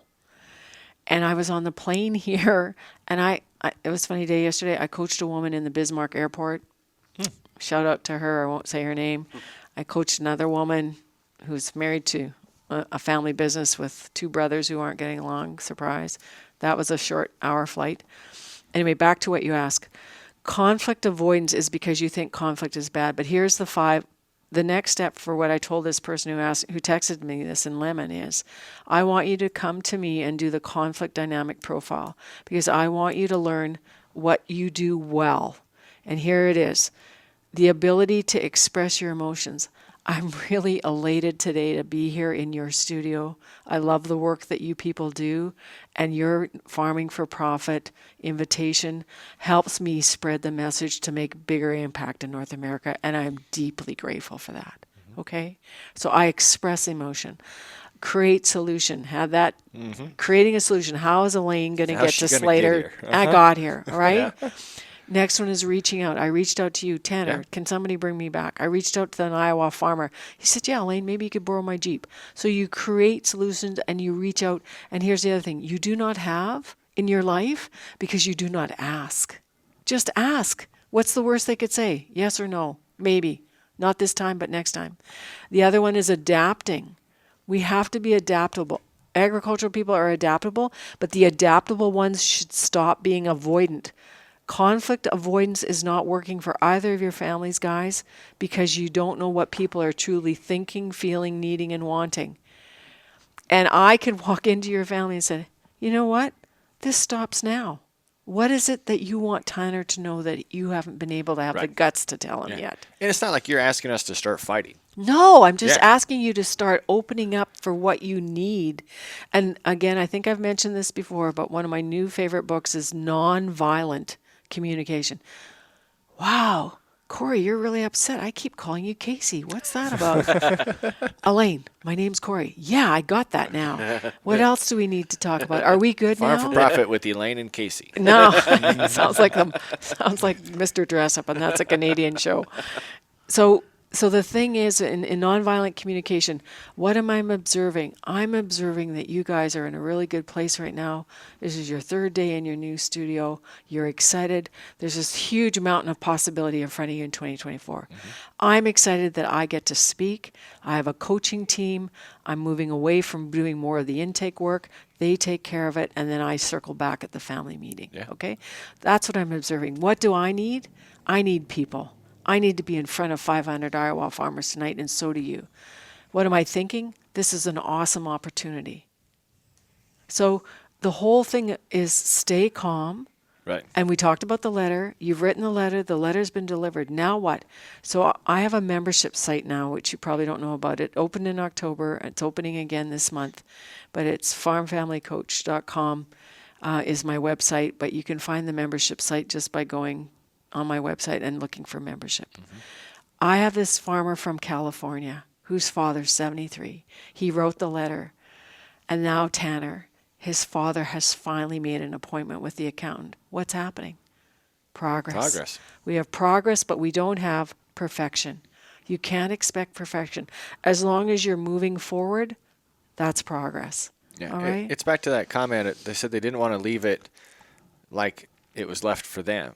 And I was on the plane here, and it was a funny day yesterday. I coached a woman in the Bismarck airport. Shout out to her. I won't say her name. I coached another woman who's married to a family business with 2 brothers who aren't getting along. Surprise. That was a short hour flight. Anyway, back to what you ask. Conflict avoidance is because you think conflict is bad. But here's the 5. The next step for what I told this person who texted me this in Lemon is, I want you to come to me and do the conflict dynamic profile because I want you to learn what you do well. And here it is. The ability to express your emotions. I'm really elated today to be here in your studio. I love the work that you people do, and your Farming for Profit invitation helps me spread the message to make bigger impact in North America, and I'm deeply grateful for that. Okay? So I express emotion. Create solution. Have that. Creating a solution. How is Elaine going to get to Slater? I got here, all right? Yeah. Next one is reaching out. I reached out to you, Tanner. Can somebody bring me back? I reached out to an Iowa farmer. He said, yeah, Elaine, maybe you could borrow my Jeep. So you create solutions and you reach out. And here's the other thing. You do not have in your life because you do not ask. Just ask. What's the worst they could say? Yes or no? Maybe. Not this time, but next time. The other one is adapting. We have to be adaptable. Agricultural people are adaptable, but the adaptable ones should stop being avoidant. Conflict avoidance is not working for either of your families, guys, because you don't know what people are truly thinking, feeling, needing, and wanting. And I could walk into your family and say, you know what? This stops now. What is it that you want Tanner to know that you haven't been able to have the guts to tell him yet? And it's not like you're asking us to start fighting. No, I'm just asking you to start opening up for what you need. And again, I think I've mentioned this before, but one of my new favorite books is Nonviolent Communication. Wow, Corey, you're really upset. I keep calling you Casey. What's that about? Elaine, my name's Corey. Yeah, I got that now. What else do we need to talk about? Are we good now? Farm for Profit with Elaine and Casey. No, sounds like Mr. Dress Up, and that's a Canadian show. So So the thing is, in nonviolent communication, what am I observing? I'm observing that you guys are in a really good place right now. This is your third day in your new studio. You're excited. There's this huge mountain of possibility in front of you in 2024. I'm excited that I get to speak. I have a coaching team. I'm moving away from doing more of the intake work. They take care of it, and then I circle back at the family meeting. Yeah. Okay? That's what I'm observing. What do I need? I need people. I need to be in front of 500 Iowa farmers tonight, and so do you. What am I thinking? This is an awesome opportunity. So the whole thing is stay calm. Right. And we talked about the letter. You've written the letter. The letter's been delivered. Now what? So I have a membership site now, which you probably don't know about. It opened in October. It's opening again this month. But it's farmfamilycoach.com is my website. But you can find the membership site just by going on my website and looking for membership. I have this farmer from California whose father's 73. He wrote the letter. And now Tanner, his father has finally made an appointment with the accountant. What's happening? Progress. We have progress, but we don't have perfection. You can't expect perfection. As long as you're moving forward, that's progress. Yeah. All right? It's back to that comment. They said they didn't want to leave it like it was left for them.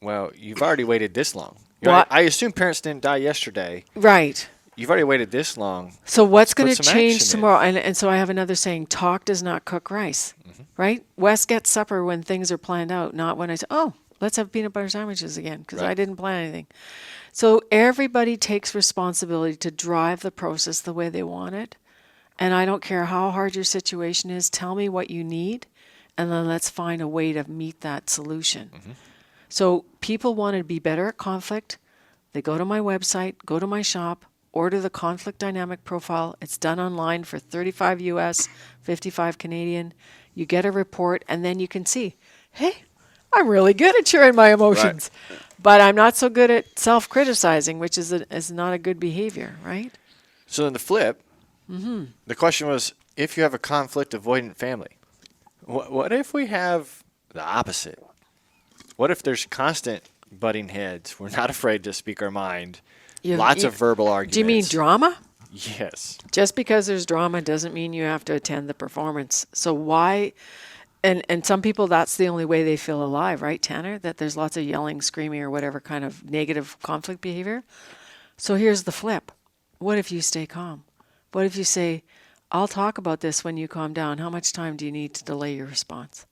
Well, you've already waited this long. What? I assume parents didn't die yesterday. Right. You've already waited this long. So what's Put going to some change action in. tomorrow? And so I have another saying, talk does not cook rice, right? Wes gets supper when things are planned out, not when I say, oh, let's have peanut butter sandwiches again, because I Right. didn't plan anything. So everybody takes responsibility to drive the process the way they want it. And I don't care how hard your situation is, tell me what you need, and then let's find a way to meet that solution. So people want to be better at conflict. They go to my website, go to my shop, order the conflict dynamic profile. It's done online for $35 US, $55 Canadian. You get a report, and then you can see, hey, I'm really good at sharing my emotions, but I'm not so good at self-criticizing, which is not a good behavior, right? So in the flip, the question was, if you have a conflict avoidant family, what if we have the opposite? What if there's constant butting heads? We're not afraid to speak our mind. Lots of verbal arguments. Do you mean drama? Yes. Just because there's drama doesn't mean you have to attend the performance. So why? And some people, that's the only way they feel alive, right, Tanner? That there's lots of yelling, screaming, or whatever kind of negative conflict behavior. So here's the flip. What if you stay calm? What if you say, I'll talk about this when you calm down. How much time do you need to delay your response?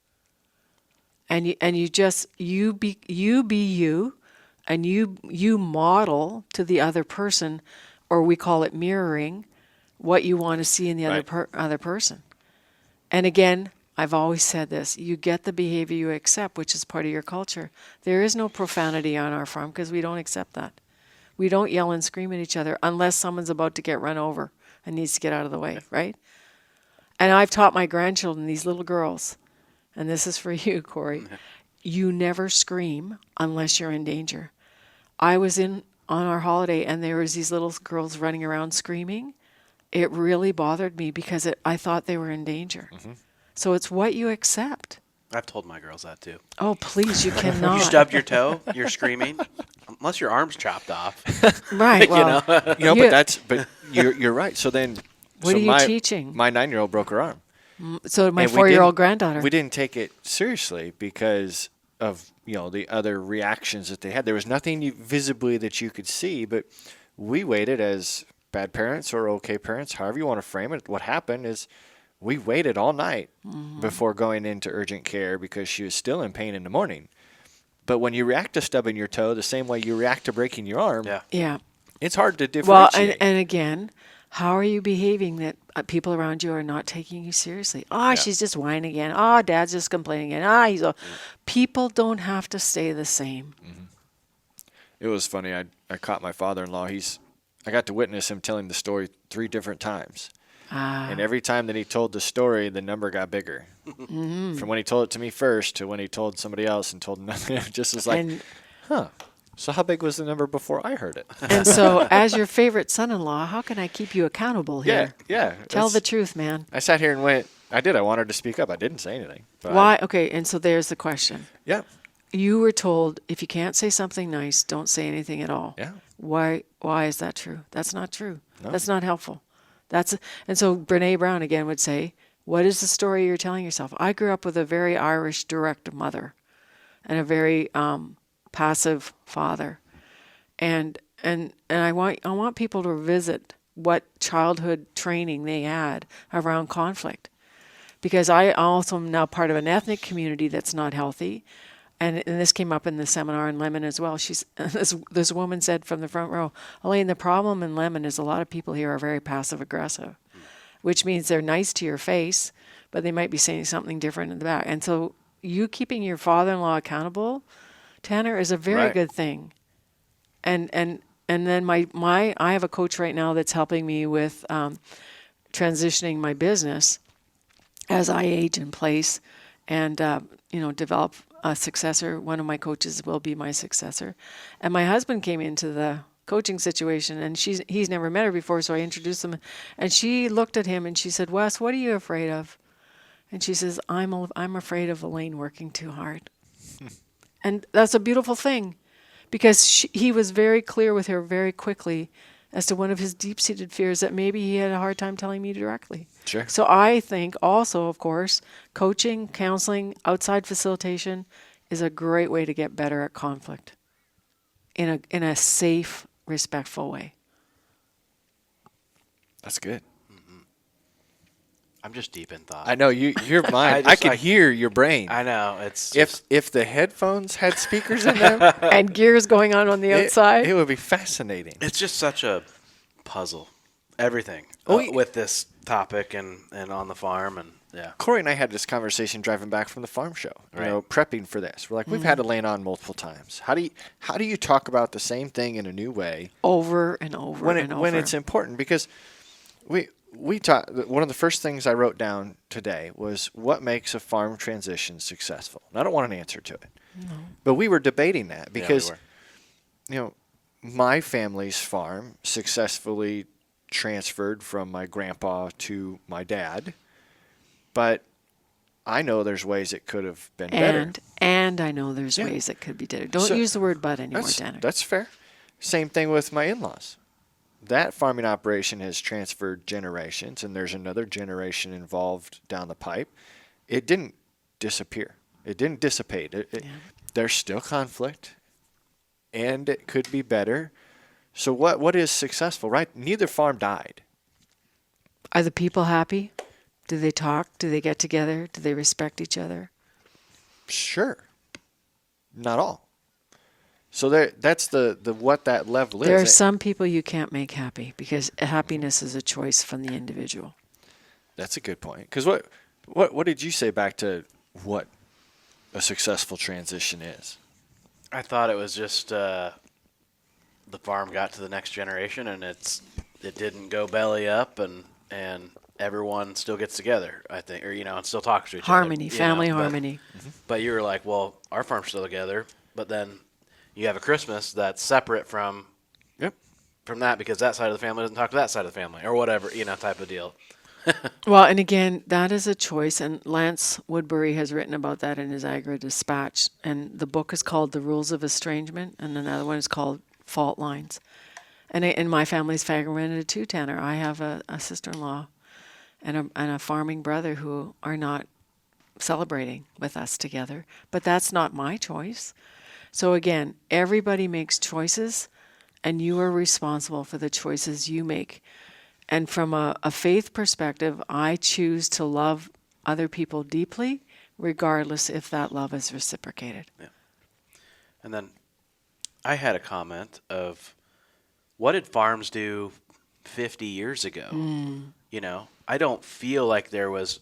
And you be you, and you model to the other person, or we call it mirroring, what you want to see in the other person. And again, I've always said this, you get the behavior you accept, which is part of your culture. There is no profanity on our farm because we don't accept that. We don't yell and scream at each other unless someone's about to get run over and needs to get out of the way, right? And I've taught my grandchildren, these little girls, and this is for you, Corey, you never scream unless you're in danger. I was on our holiday, and there was these little girls running around screaming. It really bothered me because I thought they were in danger. So it's what you accept. I've told my girls that too. Oh, please, you cannot. You stubbed your toe, you're screaming, unless your arm's chopped off. Right. Well, But you're right. So then, what are you teaching? My 9-year-old broke her arm. So my And 4-year-old granddaughter. We didn't take it seriously because of the other reactions that they had. There was nothing visibly that you could see, but we waited as bad parents or okay parents, however you want to frame it. What happened is we waited all night before going into urgent care because she was still in pain in the morning. But when you react to stubbing your toe the same way you react to breaking your arm, yeah, it's hard to well, differentiate. and again, how are you behaving that people around you are not taking you seriously? She's just whining again. Dad's just complaining again. People don't have to stay the same. It was funny. I caught my father-in-law. I got to witness him telling the story 3 different times. And every time that he told the story, the number got bigger. From when he told it to me first to when he told somebody else and told another. It just was like, so how big was the number before I heard it? And so, as your favorite son-in-law, how can I keep you accountable here? Yeah. Tell the truth, man. I sat here and went, I wanted to speak up. I didn't say anything. But Why? Okay, and so there's the question. Yeah. you were told if you can't say something nice, don't say anything at all. Yeah. Why is that true? That's not true. No. That's not helpful. And so Brene Brown again would say, what is the story you're telling yourself? I grew up with a very Irish direct mother and a very passive father. And I want people to revisit what childhood training they had around conflict. Because I also am now part of an ethnic community that's not healthy. And this came up in the seminar in Lemon as well. This woman said from the front row, Elaine, the problem in Lemon is a lot of people here are very passive aggressive, which means they're nice to your face, but they might be saying something different in the back. And so you keeping your father-in-law accountable, Tanner, is a very Right. good thing. And then I have a coach right now that's helping me with transitioning my business as I age in place and develop a successor. One of my coaches will be my successor. And my husband came into the coaching situation, and he's never met her before, so I introduced him. And she looked at him and she said, Wes, what are you afraid of? And she says, I'm afraid of Elaine working too hard. And that's a beautiful thing, because he was very clear with her very quickly as to one of his deep-seated fears that maybe he had a hard time telling me directly. Sure. So I think also, of course, coaching, counseling, outside facilitation is a great way to get better at conflict in a safe, respectful way. That's good. I'm just deep in thought. I know your mind. I can hear your brain. I know. It's If the headphones had speakers in them, And gears going on the outside. it would be fascinating. it's just such a puzzle. Everything Oh, with this topic and on the farm and yeah. Corey and I had this conversation driving back from the farm show, prepping for this. We're like, we've had Elaine on multiple times. How do you talk about the same thing in a new way Over and over when it's important? Because we talked. One of the first things I wrote down today was what makes a farm transition successful. And I don't want an answer to it, but we were debating that because my family's farm successfully transferred from my grandpa to my dad. But I know there's ways it could have been better. And I know there's ways it could be better. Don't use the word but anymore, Tanner. That's fair. Same thing with my in-laws. That farming operation has transferred generations, and there's another generation involved down the pipe. It didn't disappear. It didn't dissipate. There's still conflict, and it could be better. So what is successful, right? Neither farm died. Are the people happy? Do they talk? Do they get together? Do they respect each other? Sure. Not all. So that's the what that level is. There are some people you can't make happy because happiness is a choice from the individual. That's a good point. Because what did you say back to what a successful transition is? I thought it was just the farm got to the next generation and it didn't go belly up and everyone still gets together, I think, or and still talks to each Harmony, other. family harmony. But you were like, well, our farm's still together, but then you have a Christmas that's separate from that because that side of the family doesn't talk to that side of the family or whatever, type of deal. Well, and again, that is a choice, and Lance Woodbury has written about that in his Agri Dispatch, and the book is called The Rules of Estrangement, and another one is called Fault Lines. And my family's fragmented too, Tanner. I have a sister-in-law and a farming brother who are not celebrating with us together, but that's not my choice. So again, everybody makes choices, and you are responsible for the choices you make. And from a faith perspective, I choose to love other people deeply, regardless if that love is reciprocated. Yeah. And then I had a comment of, what did farms do 50 years ago? I don't feel like there was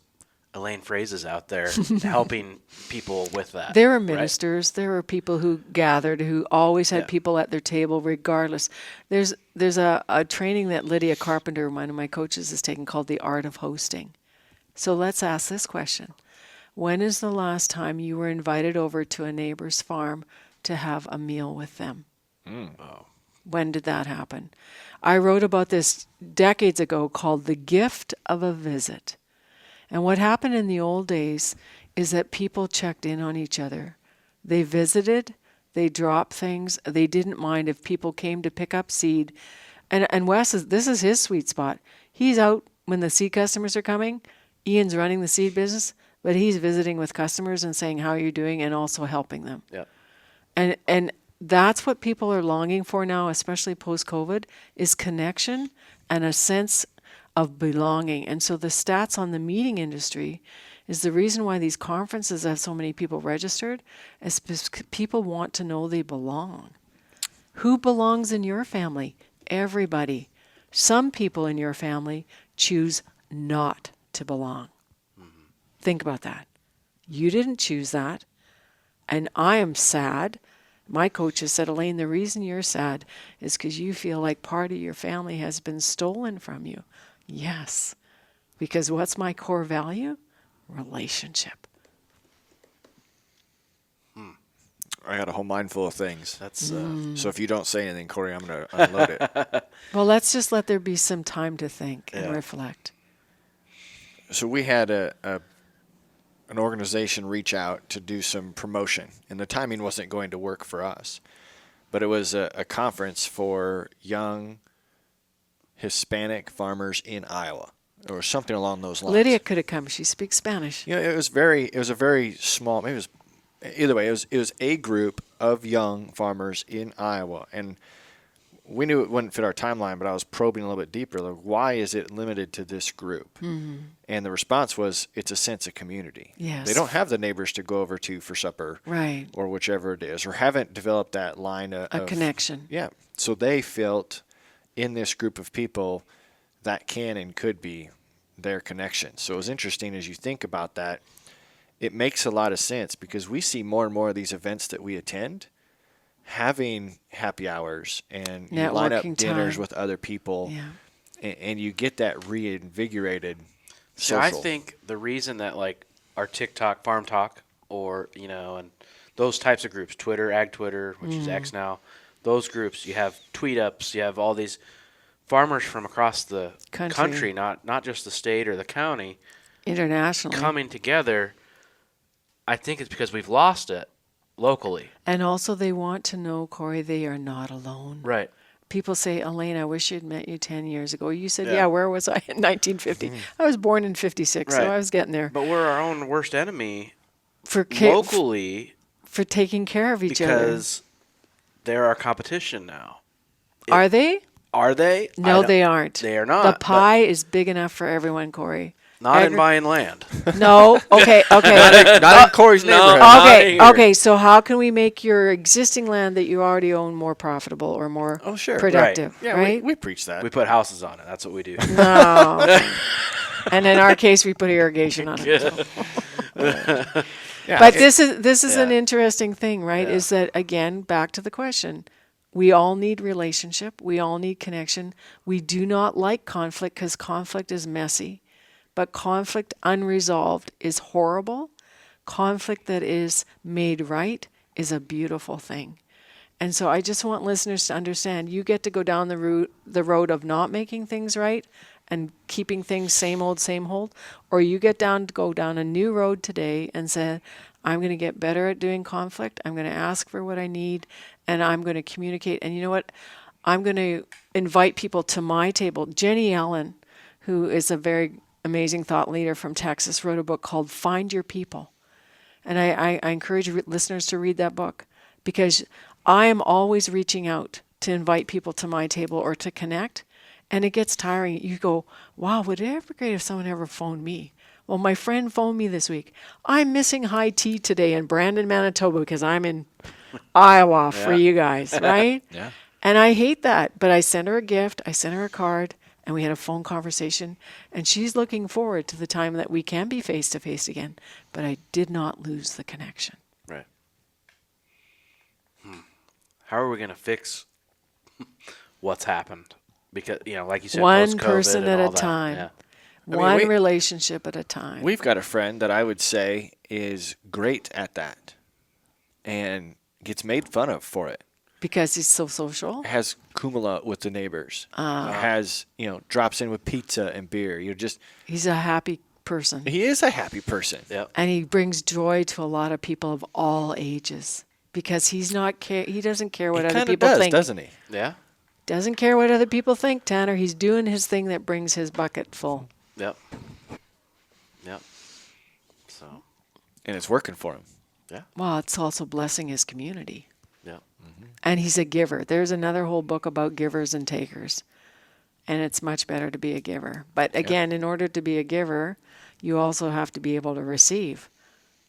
Elaine Froese out there helping people with that. There were ministers. Right? There were people who gathered, who always had people at their table regardless. There's a training that Lydia Carpenter, one of my coaches, has taken called The Art of Hosting. So let's ask this question. When is the last time you were invited over to a neighbor's farm to have a meal with them? Oh. When did that happen? I wrote about this decades ago called The Gift of a Visit. And what happened in the old days is that people checked in on each other. They visited, they dropped things. They didn't mind if people came to pick up seed. And Wes, this is his sweet spot. He's out when the seed customers are coming. Ian's running the seed business, but he's visiting with customers and saying how you're doing and also helping them. Yeah. And that's what people are longing for now, especially post-COVID, is connection and a sense of belonging. And so the stats on the meeting industry is the reason why these conferences have so many people registered is because people want to know they belong. Who belongs in your family? Everybody. Some people in your family choose not to belong. Mm-hmm. Think about that. You didn't choose that. And I am sad. My coach has said, Elaine, the reason you're sad is because you feel like part of your family has been stolen from you. Yes. Because what's my core value? Relationship. I got a whole mind full of things. That's So if you don't say anything, Corey, I'm going to unload it. Well, let's just let there be some time to think and Yeah. reflect. So we had an organization reach out to do some promotion, and the timing wasn't going to work for us. But it was a conference for young Hispanic farmers in Iowa, or something along those lines. Lydia could have come. She speaks Spanish. You know, it was a very small. Maybe it was either way. It was a group of young farmers in Iowa, and we knew it wouldn't fit our timeline. But I was probing a little bit deeper. Like, why is it limited to this group? Mm-hmm. And the response was, it's a sense of community. Yes. They don't have the neighbors to go over to for supper, Right. or whichever it is, or haven't developed that line of A connection. Yeah. So they felt in this group of people that can and could be their connection. So it was interesting as you think about that. It makes a lot of sense because we see more and more of these events that we attend having happy hours and you line up Networking dinners time. with other people, Yeah. and you get that reinvigorated So social. I think the reason that like our TikTok, Farm Talk, or and those types of groups, Twitter, Ag Twitter, which is X now, those groups, you have tweet ups, you have all these farmers from across the country, not just the state or the county, Internationally. coming together. I think it's because we've lost it locally. And also they want to know, Corey, they are not alone. Right. People say, Elaine, I wish you'd met you 10 years ago. You said, Yeah. where was I in 1950? I was born in 56, Right. so I was getting there. But we're our own worst enemy For locally for taking care of each other. because they're our competition now. Are they? Are they? No, they aren't. They are not. The but pie is big enough for everyone, Corey. not in buying land. No. Okay. not in Corey's neighborhood. not Okay. here. Okay. So how can we make your existing land that you already own more profitable or more Oh, sure. productive? Yeah, right? we preach that. We put houses on it. That's what we do. No. And in our case, we put irrigation on it. So. Yeah, But this is an Yeah. interesting thing, right? Yeah. Is that, again, back to the question. We all need relationship. We all need connection. We do not like conflict because conflict is messy. But conflict unresolved is horrible. Conflict that is made right is a beautiful thing. And so I just want listeners to understand, you get to go down the road of not making things right and keeping things same old, or you get to go down a new road today and say, I'm going to get better at doing conflict. I'm going to ask for what I need, and I'm going to communicate. And you know what? I'm going to invite people to my table. Jenny Allen, who is a very amazing thought leader from Texas, wrote a book called Find Your People. And I encourage listeners to read that book because I am always reaching out to invite people to my table or to connect. And it gets tiring. You go, wow, would it ever be great if someone ever phoned me? Well, my friend phoned me this week. I'm missing high tea today in Brandon, Manitoba because I'm in Iowa for you guys, right? Yeah. And I hate that. But I sent her a gift. I sent her a card. And we had a phone conversation. And she's looking forward to the time that we can be face-to-face again. But I did not lose the connection. Right. How are we going to fix what's happened? Because, like you said, One post-COVID person and at all a that. time. Yeah. One relationship at a time. We've got a friend that I would say is great at that and gets made fun of for it. Because he's so social. Has kumala with the neighbors. Has, drops in with pizza and beer. He's a happy person. He is a happy person. Yep. And he brings joy to a lot of people of all ages because he doesn't care what He other kind of people does, think. doesn't he? Yeah. Doesn't care what other people think, Tanner. He's doing his thing that brings his bucket full. Yep. Yep. So, And it's working for him. yeah. Well, it's also blessing his community. Yep. And he's a giver. There's another whole book about givers and takers. And it's much better to be a giver. But again, in order to be a giver, you also have to be able to receive.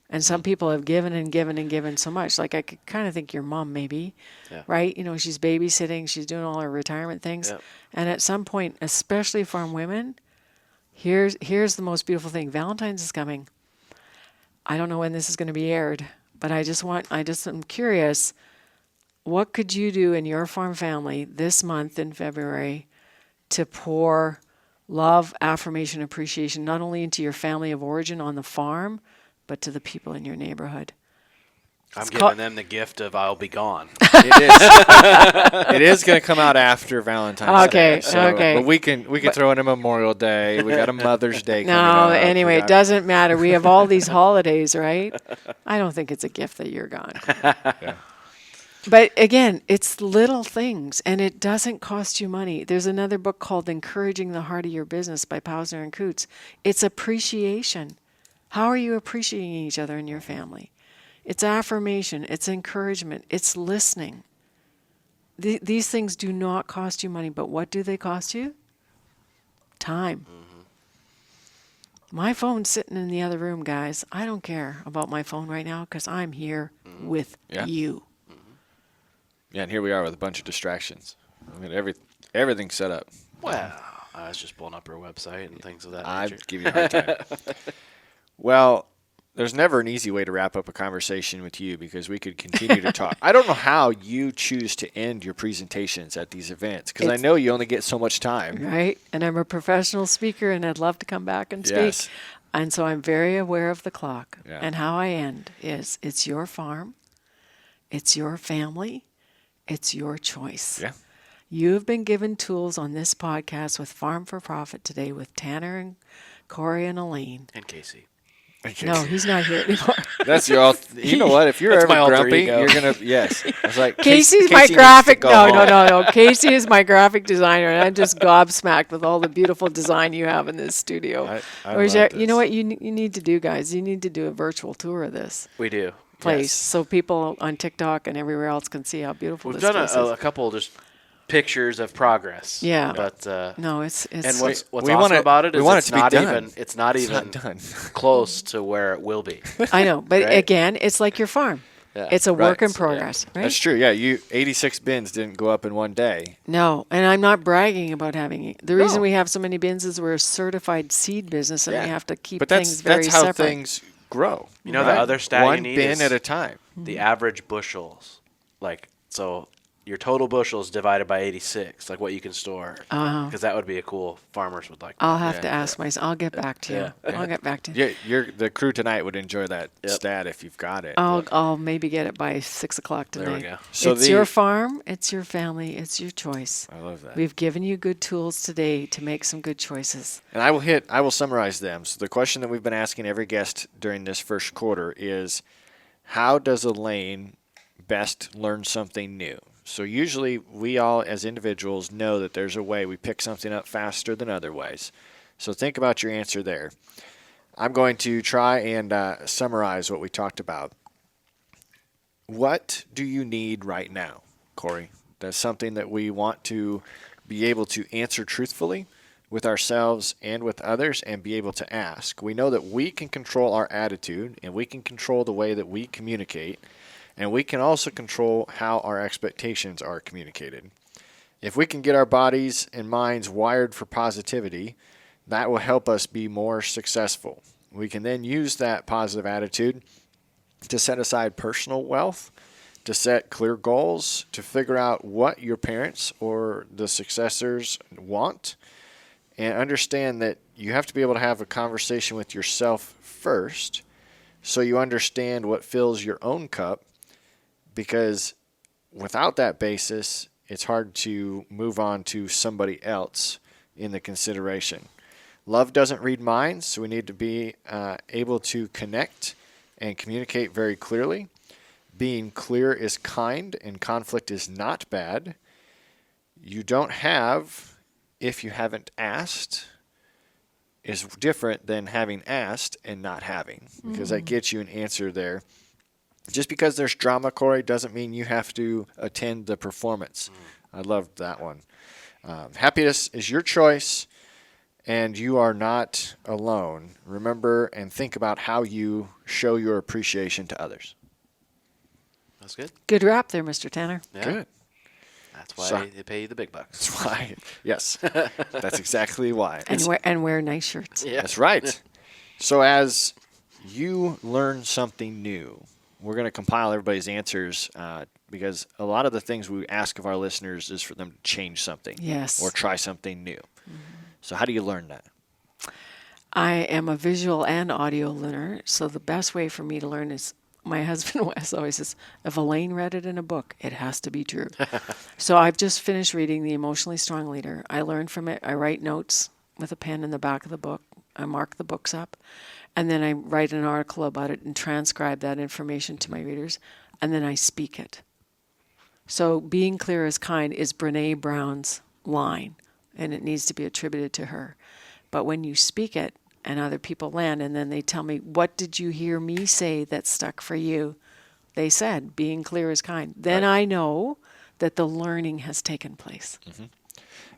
And some people have given and given and given so much. Like I could kind of think your mom maybe, Yeah. right? You know, she's babysitting, she's doing all her retirement things. Yep. And at some point, especially farm women, here's the most beautiful thing. Valentine's is coming. I don't know when this is going to be aired, but I'm curious, what could you do in your farm family this month in February to pour love, affirmation, appreciation, not only into your family of origin on the farm, but to the people in your neighborhood? I'm It's giving called- them the gift of I'll be gone. It is. It is going to come out after Valentine's Day. Okay, okay. But we can throw in a Memorial Day. We got a Mother's Day coming No, up. anyway, it doesn't matter. We have all these holidays, right? I don't think it's a gift that you're gone. But again, it's little things, and it doesn't cost you money. There's another book called Encouraging the Heart of Your Business by Pausner and Coots. It's appreciation. How are you appreciating each other in your family? It's affirmation. It's encouragement. It's listening. These things do not cost you money, but what do they cost you? Time. My phone's sitting in the other room, guys. I don't care about my phone right now because I'm here with you. Yeah, and here we are with a bunch of distractions. I mean, everything's set up. Well, I was just pulling up her website and things of that I nature. give you a hard time. Well, there's never an easy way to wrap up a conversation with you because we could continue to talk. I don't know how you choose to end your presentations at these events because I know you only get so much time. Right? And I'm a professional speaker and I'd love to come back and speak. Yes. And so I'm very aware of the clock. Yeah. And how I end is it's your farm, it's your family, it's your choice. Yeah. You have been given tools on this podcast with Farm for Profit today with Tanner and Corey and Elaine. And Casey. No, he's not here anymore. That's your. You know what? If you're That's ever my alter grumpy, ego. you're gonna. Yes. I was like, Casey's Casey my needs to graphic. go No. home. Casey is my graphic designer, and I'm just gobsmacked with all the beautiful design you have in this studio. I Whereas love you know this. what you need to do, guys? You need to do a virtual tour of this We do. place Yes. so people on TikTok and everywhere else can see how beautiful We've this done place a is. couple just pictures of progress. Yeah. But No, it's and what's we awesome want it- about it we is want it it's to be not done. even it's not It's even not done. close to where it will be. I know, but Right? again, it's like your farm. Yeah. It's a work Right. in progress, right? That's true. Yeah, 86 bins didn't go up in one day. No, and I'm not bragging about having it. The reason No. we have so many bins is we're a certified seed business, and Yeah. we have to keep But things very that's how separate. things grow. You know the other stat one you need bin is at a time. the average bushels. Like so your total bushels divided by 86, like what you can store. Because that would be a cool farmers would like. I'll have Yeah. to ask myself. I'll get back to you. Yeah. I'll get back to you. Yeah, the crew tonight would enjoy that Yep. stat if you've got it. I'll maybe get it by 6:00 tonight. There we go. So it's your farm. It's your family. It's your choice. I love that. We've given you good tools today to make some good choices. And I will summarize them. So the question that we've been asking every guest during this first quarter is, how does Elaine best learn something new? So usually we all as individuals know that there's a way we pick something up faster than other ways. So think about your answer there. I'm going to try and summarize what we talked about. What do you need right now, Corey? That's something that we want to be able to answer truthfully with ourselves and with others and be able to ask. We know that we can control our attitude and we can control the way that we communicate, and we can also control how our expectations are communicated. If we can get our bodies and minds wired for positivity, that will help us be more successful. We can then use that positive attitude to set aside personal wealth, to set clear goals, to figure out what your parents or the successors want, and understand that you have to be able to have a conversation with yourself first so you understand what fills your own cup, because without that basis, it's hard to move on to somebody else in the consideration. Love doesn't read minds, so we need to be able to connect and communicate very clearly. Being clear is kind, and conflict is not bad. You don't have if you haven't asked is different than having asked and not having, because that gets you an answer there. Just because there's drama, Corey, doesn't mean you have to attend the performance. I loved that one. Happiness is your choice, and you are not alone. Remember and think about how you show your appreciation to others. That's good. Good wrap there, Mr. Tanner. Yeah. Good. That's why So- they pay you the big bucks. That's why. Yes. That's exactly why. And wear nice shirts. Yeah. That's right. So as you learn something new, we're going to compile everybody's answers because a lot of the things we ask of our listeners is for them to change something. Yes. Or try something new. So how do you learn that? I am a visual and audio learner, so the best way for me to learn is my husband Wes always says, if Elaine read it in a book, it has to be true. So I've just finished reading The Emotionally Strong Leader. I learn from it. I write notes with a pen in the back of the book. I mark the books up. And then I write an article about it and transcribe that information to my readers. And then I speak it. So being clear is kind is Brene Brown's line, and it needs to be attributed to her. But when you speak it and other people land and then they tell me, what did you hear me say that stuck for you? They said, being clear is kind. Then I know that the learning has taken place. And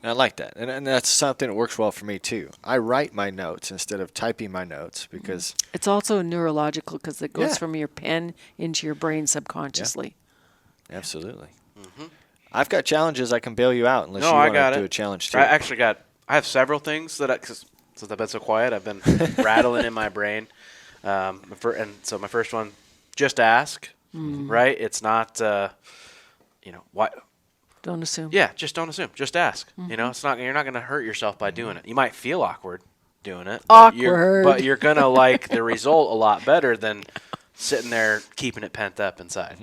I like that. And that's something that works well for me too. I write my notes instead of typing my notes because It's also neurological because it goes Yeah. from your pen into your brain subconsciously. absolutely. I've got challenges I can bail you out unless No, you I want got to do it. a challenge too. I have several things that cause since I've been so quiet, I've been rattling in my brain. And so my first one, just ask, right? It's not, why. Don't assume. Yeah, just don't assume. Just ask. It's not. You're not going to hurt yourself by doing it. You might feel awkward doing it. Awkward. But you're going to like the result a lot better than sitting there keeping it pent up inside.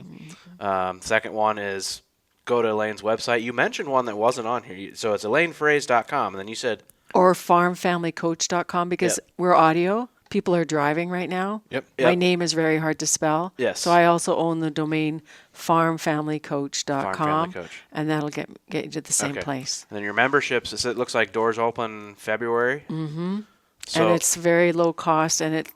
Second one is go to Elaine's website. You mentioned one that wasn't on here. So it's ElaineFroese.com. And then you said, Or farmfamilycoach.com because Yep. we're audio. People are driving right now. Yep. My Yep. name is very hard to spell. Yes. So I also own the domain farmfamilycoach.com. Farm Family Coach. And that'll get you to the same Okay. place. And then your memberships, it looks like doors open February. Mm-hmm. So And it's very low cost, and it's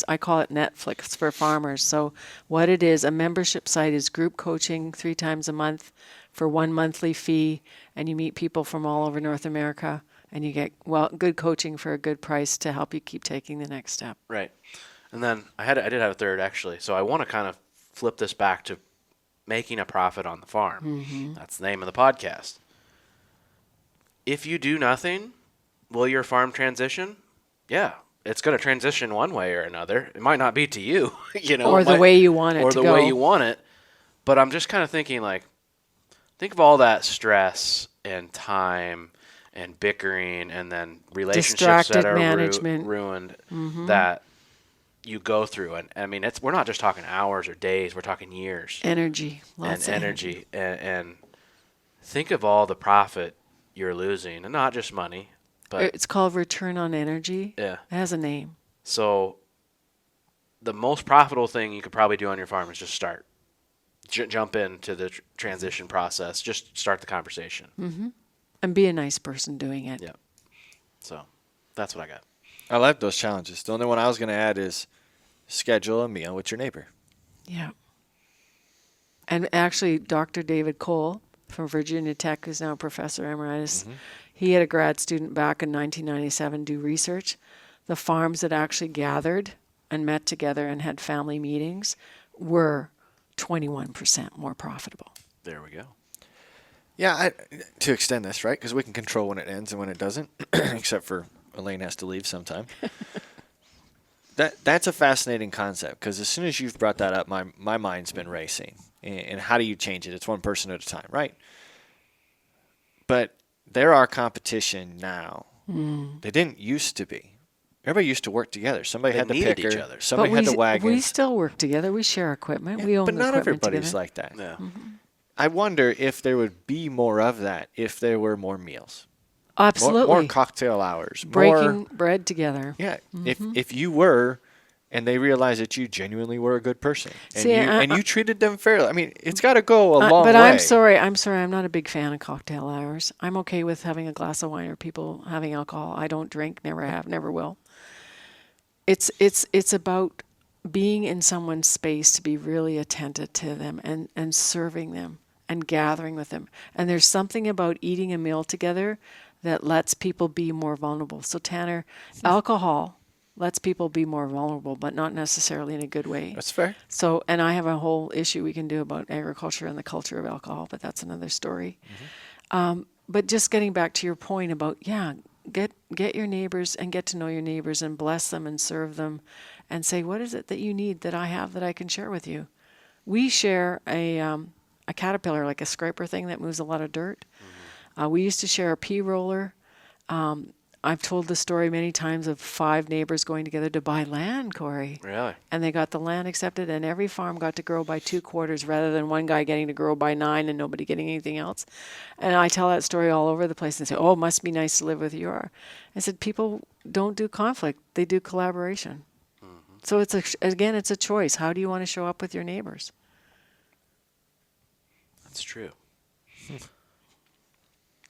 I call it Netflix for farmers. So what it is, a membership site is group coaching 3 times a month for one monthly fee, and you meet people from all over North America, and you get good coaching for a good price to help you keep taking the next step. right. And then I did have a third actually. So I want to kind of flip this back to making a profit on the farm. That's the name of the podcast. If you do nothing, will your farm transition? Yeah, it's going to transition one way or another. It might not be to you, Or it the might- way you want it or to the go. way you want it. But I'm just kind of thinking think of all that stress and time and bickering and then relationships Distracted that are management. ruined that you go through. And I mean, we're not just talking hours or days, we're talking years Energy. and Lots of energy. And think of all the profit you're losing, and not just money, but It's called return on energy. yeah. It has a name. So the most profitable thing you could probably do on your farm is just start. Jump into the transition process. Just start the conversation. And be a nice person doing it. Yeah. So that's what I got. I like those challenges. The only one I was going to add is schedule a meal with your neighbor. Yeah. And actually, Dr. David Cole from Virginia Tech, who's now a professor emeritus, he had a grad student back in 1997 do research. The farms that actually gathered and met together and had family meetings were 21% more profitable. There we go. Yeah, to extend this, right? Because we can control when it ends and when it doesn't, except for Elaine has to leave sometime. That's a fascinating concept because as soon as you've brought that up, my mind's been racing. And how do you change it? It's one person at a time, right? But there are competition now. They didn't used to be. Everybody used to work together. Somebody They had the needed picker. each other. Somebody had the wagon. we still work together. We share equipment. We own but the not equipment everybody's together. like that. Yeah. I wonder if there would be more of that if there were more meals. Absolutely. More cocktail hours. Breaking bread together. Yeah. If you were, and they realized that you genuinely were a good person, and See, you treated them fairly. I mean, it's got to go a long but way. I'm sorry. I'm not a big fan of cocktail hours. I'm okay with having a glass of wine or people having alcohol. I don't drink, never have, never will. It's about being in someone's space to be really attentive to them and serving them and gathering with them. And there's something about eating a meal together that lets people be more vulnerable. So Tanner, alcohol lets people be more vulnerable, but not necessarily in a good way. That's fair. So, and I have a whole issue we can do about agriculture and the culture of alcohol, but that's another story. But just getting back to your point about, get your neighbors and get to know your neighbors and bless them and serve them and say, what is it that you need that I have that I can share with you? We share a caterpillar, like a scraper thing that moves a lot of dirt. We used to share a pea roller. I've told the story many times of 5 neighbors going together to buy land, Corey. Really? And they got the land accepted, and every farm got to grow by 2 quarters rather than one guy getting to grow by 9 and nobody getting anything else. And I tell that story all over the place and say, oh, it must be nice to live with you. I said, people don't do conflict. They do collaboration. So it's a choice. How do you want to show up with your neighbors? That's true.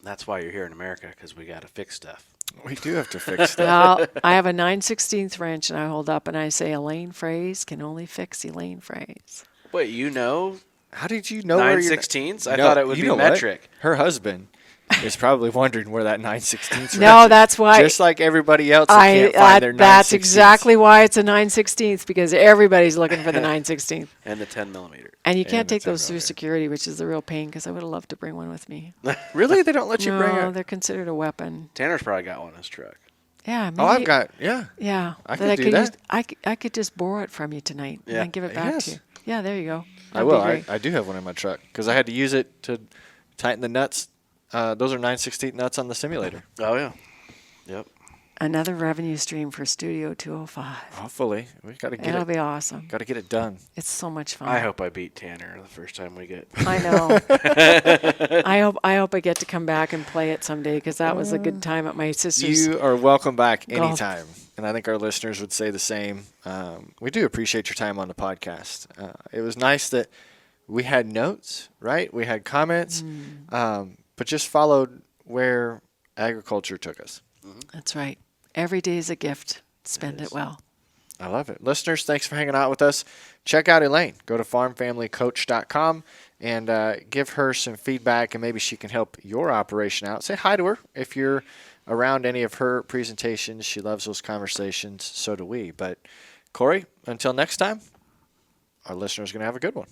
That's why you're here in America, because we got to fix stuff. We do have to fix stuff. Well, I have a 9/16 wrench, and I hold up and I say, Elaine Froese can only fix Elaine Froese. Wait, you know How did you know where you're 9/16? I thought it would be metric. What? Her husband is probably wondering where that 9/16 No, that's why. Just like everybody else that can't find their 9/16. That's exactly why it's a 9/16, because everybody's looking for the 9/16. And the 10 millimeter. And you can't And the take those 10 through millimeter. security, which is the real pain, because I would have loved to bring one with me. Really? They don't let you bring No, it? they're considered a weapon. Tanner's probably got one in his truck. Yeah, maybe. Oh, I've got, yeah. Yeah, I that could do that. I could just borrow it from you tonight Yeah. and give it back Yes. to you. Yeah, there you go. I That'd be will. great. I do have one in my truck because I had to use it to tighten the nuts. Those are 9/16 nuts on the simulator. Oh, yeah. Yep. Another revenue stream for Studio 205. Hopefully. We got to get It'll it. be awesome. Got to get it done. It's so much fun. I hope I beat Tanner the first time we get. I know. I hope I get to come back and play it someday, because that was a good time at my sister's. You are welcome back Golf. anytime. And I think our listeners would say the same. We do appreciate your time on the podcast. It was nice that we had notes, right? We had comments, but just followed where agriculture took us. That's right. Every day is a gift. Spend it well. I love it. Listeners, thanks for hanging out with us. Check out Elaine. Go to farmfamilycoach.com and give her some feedback, and maybe she can help your operation out. Say hi to her if you're around any of her presentations. She loves those conversations. So do we. But, Corey, until next time, our listeners are going to have a good one.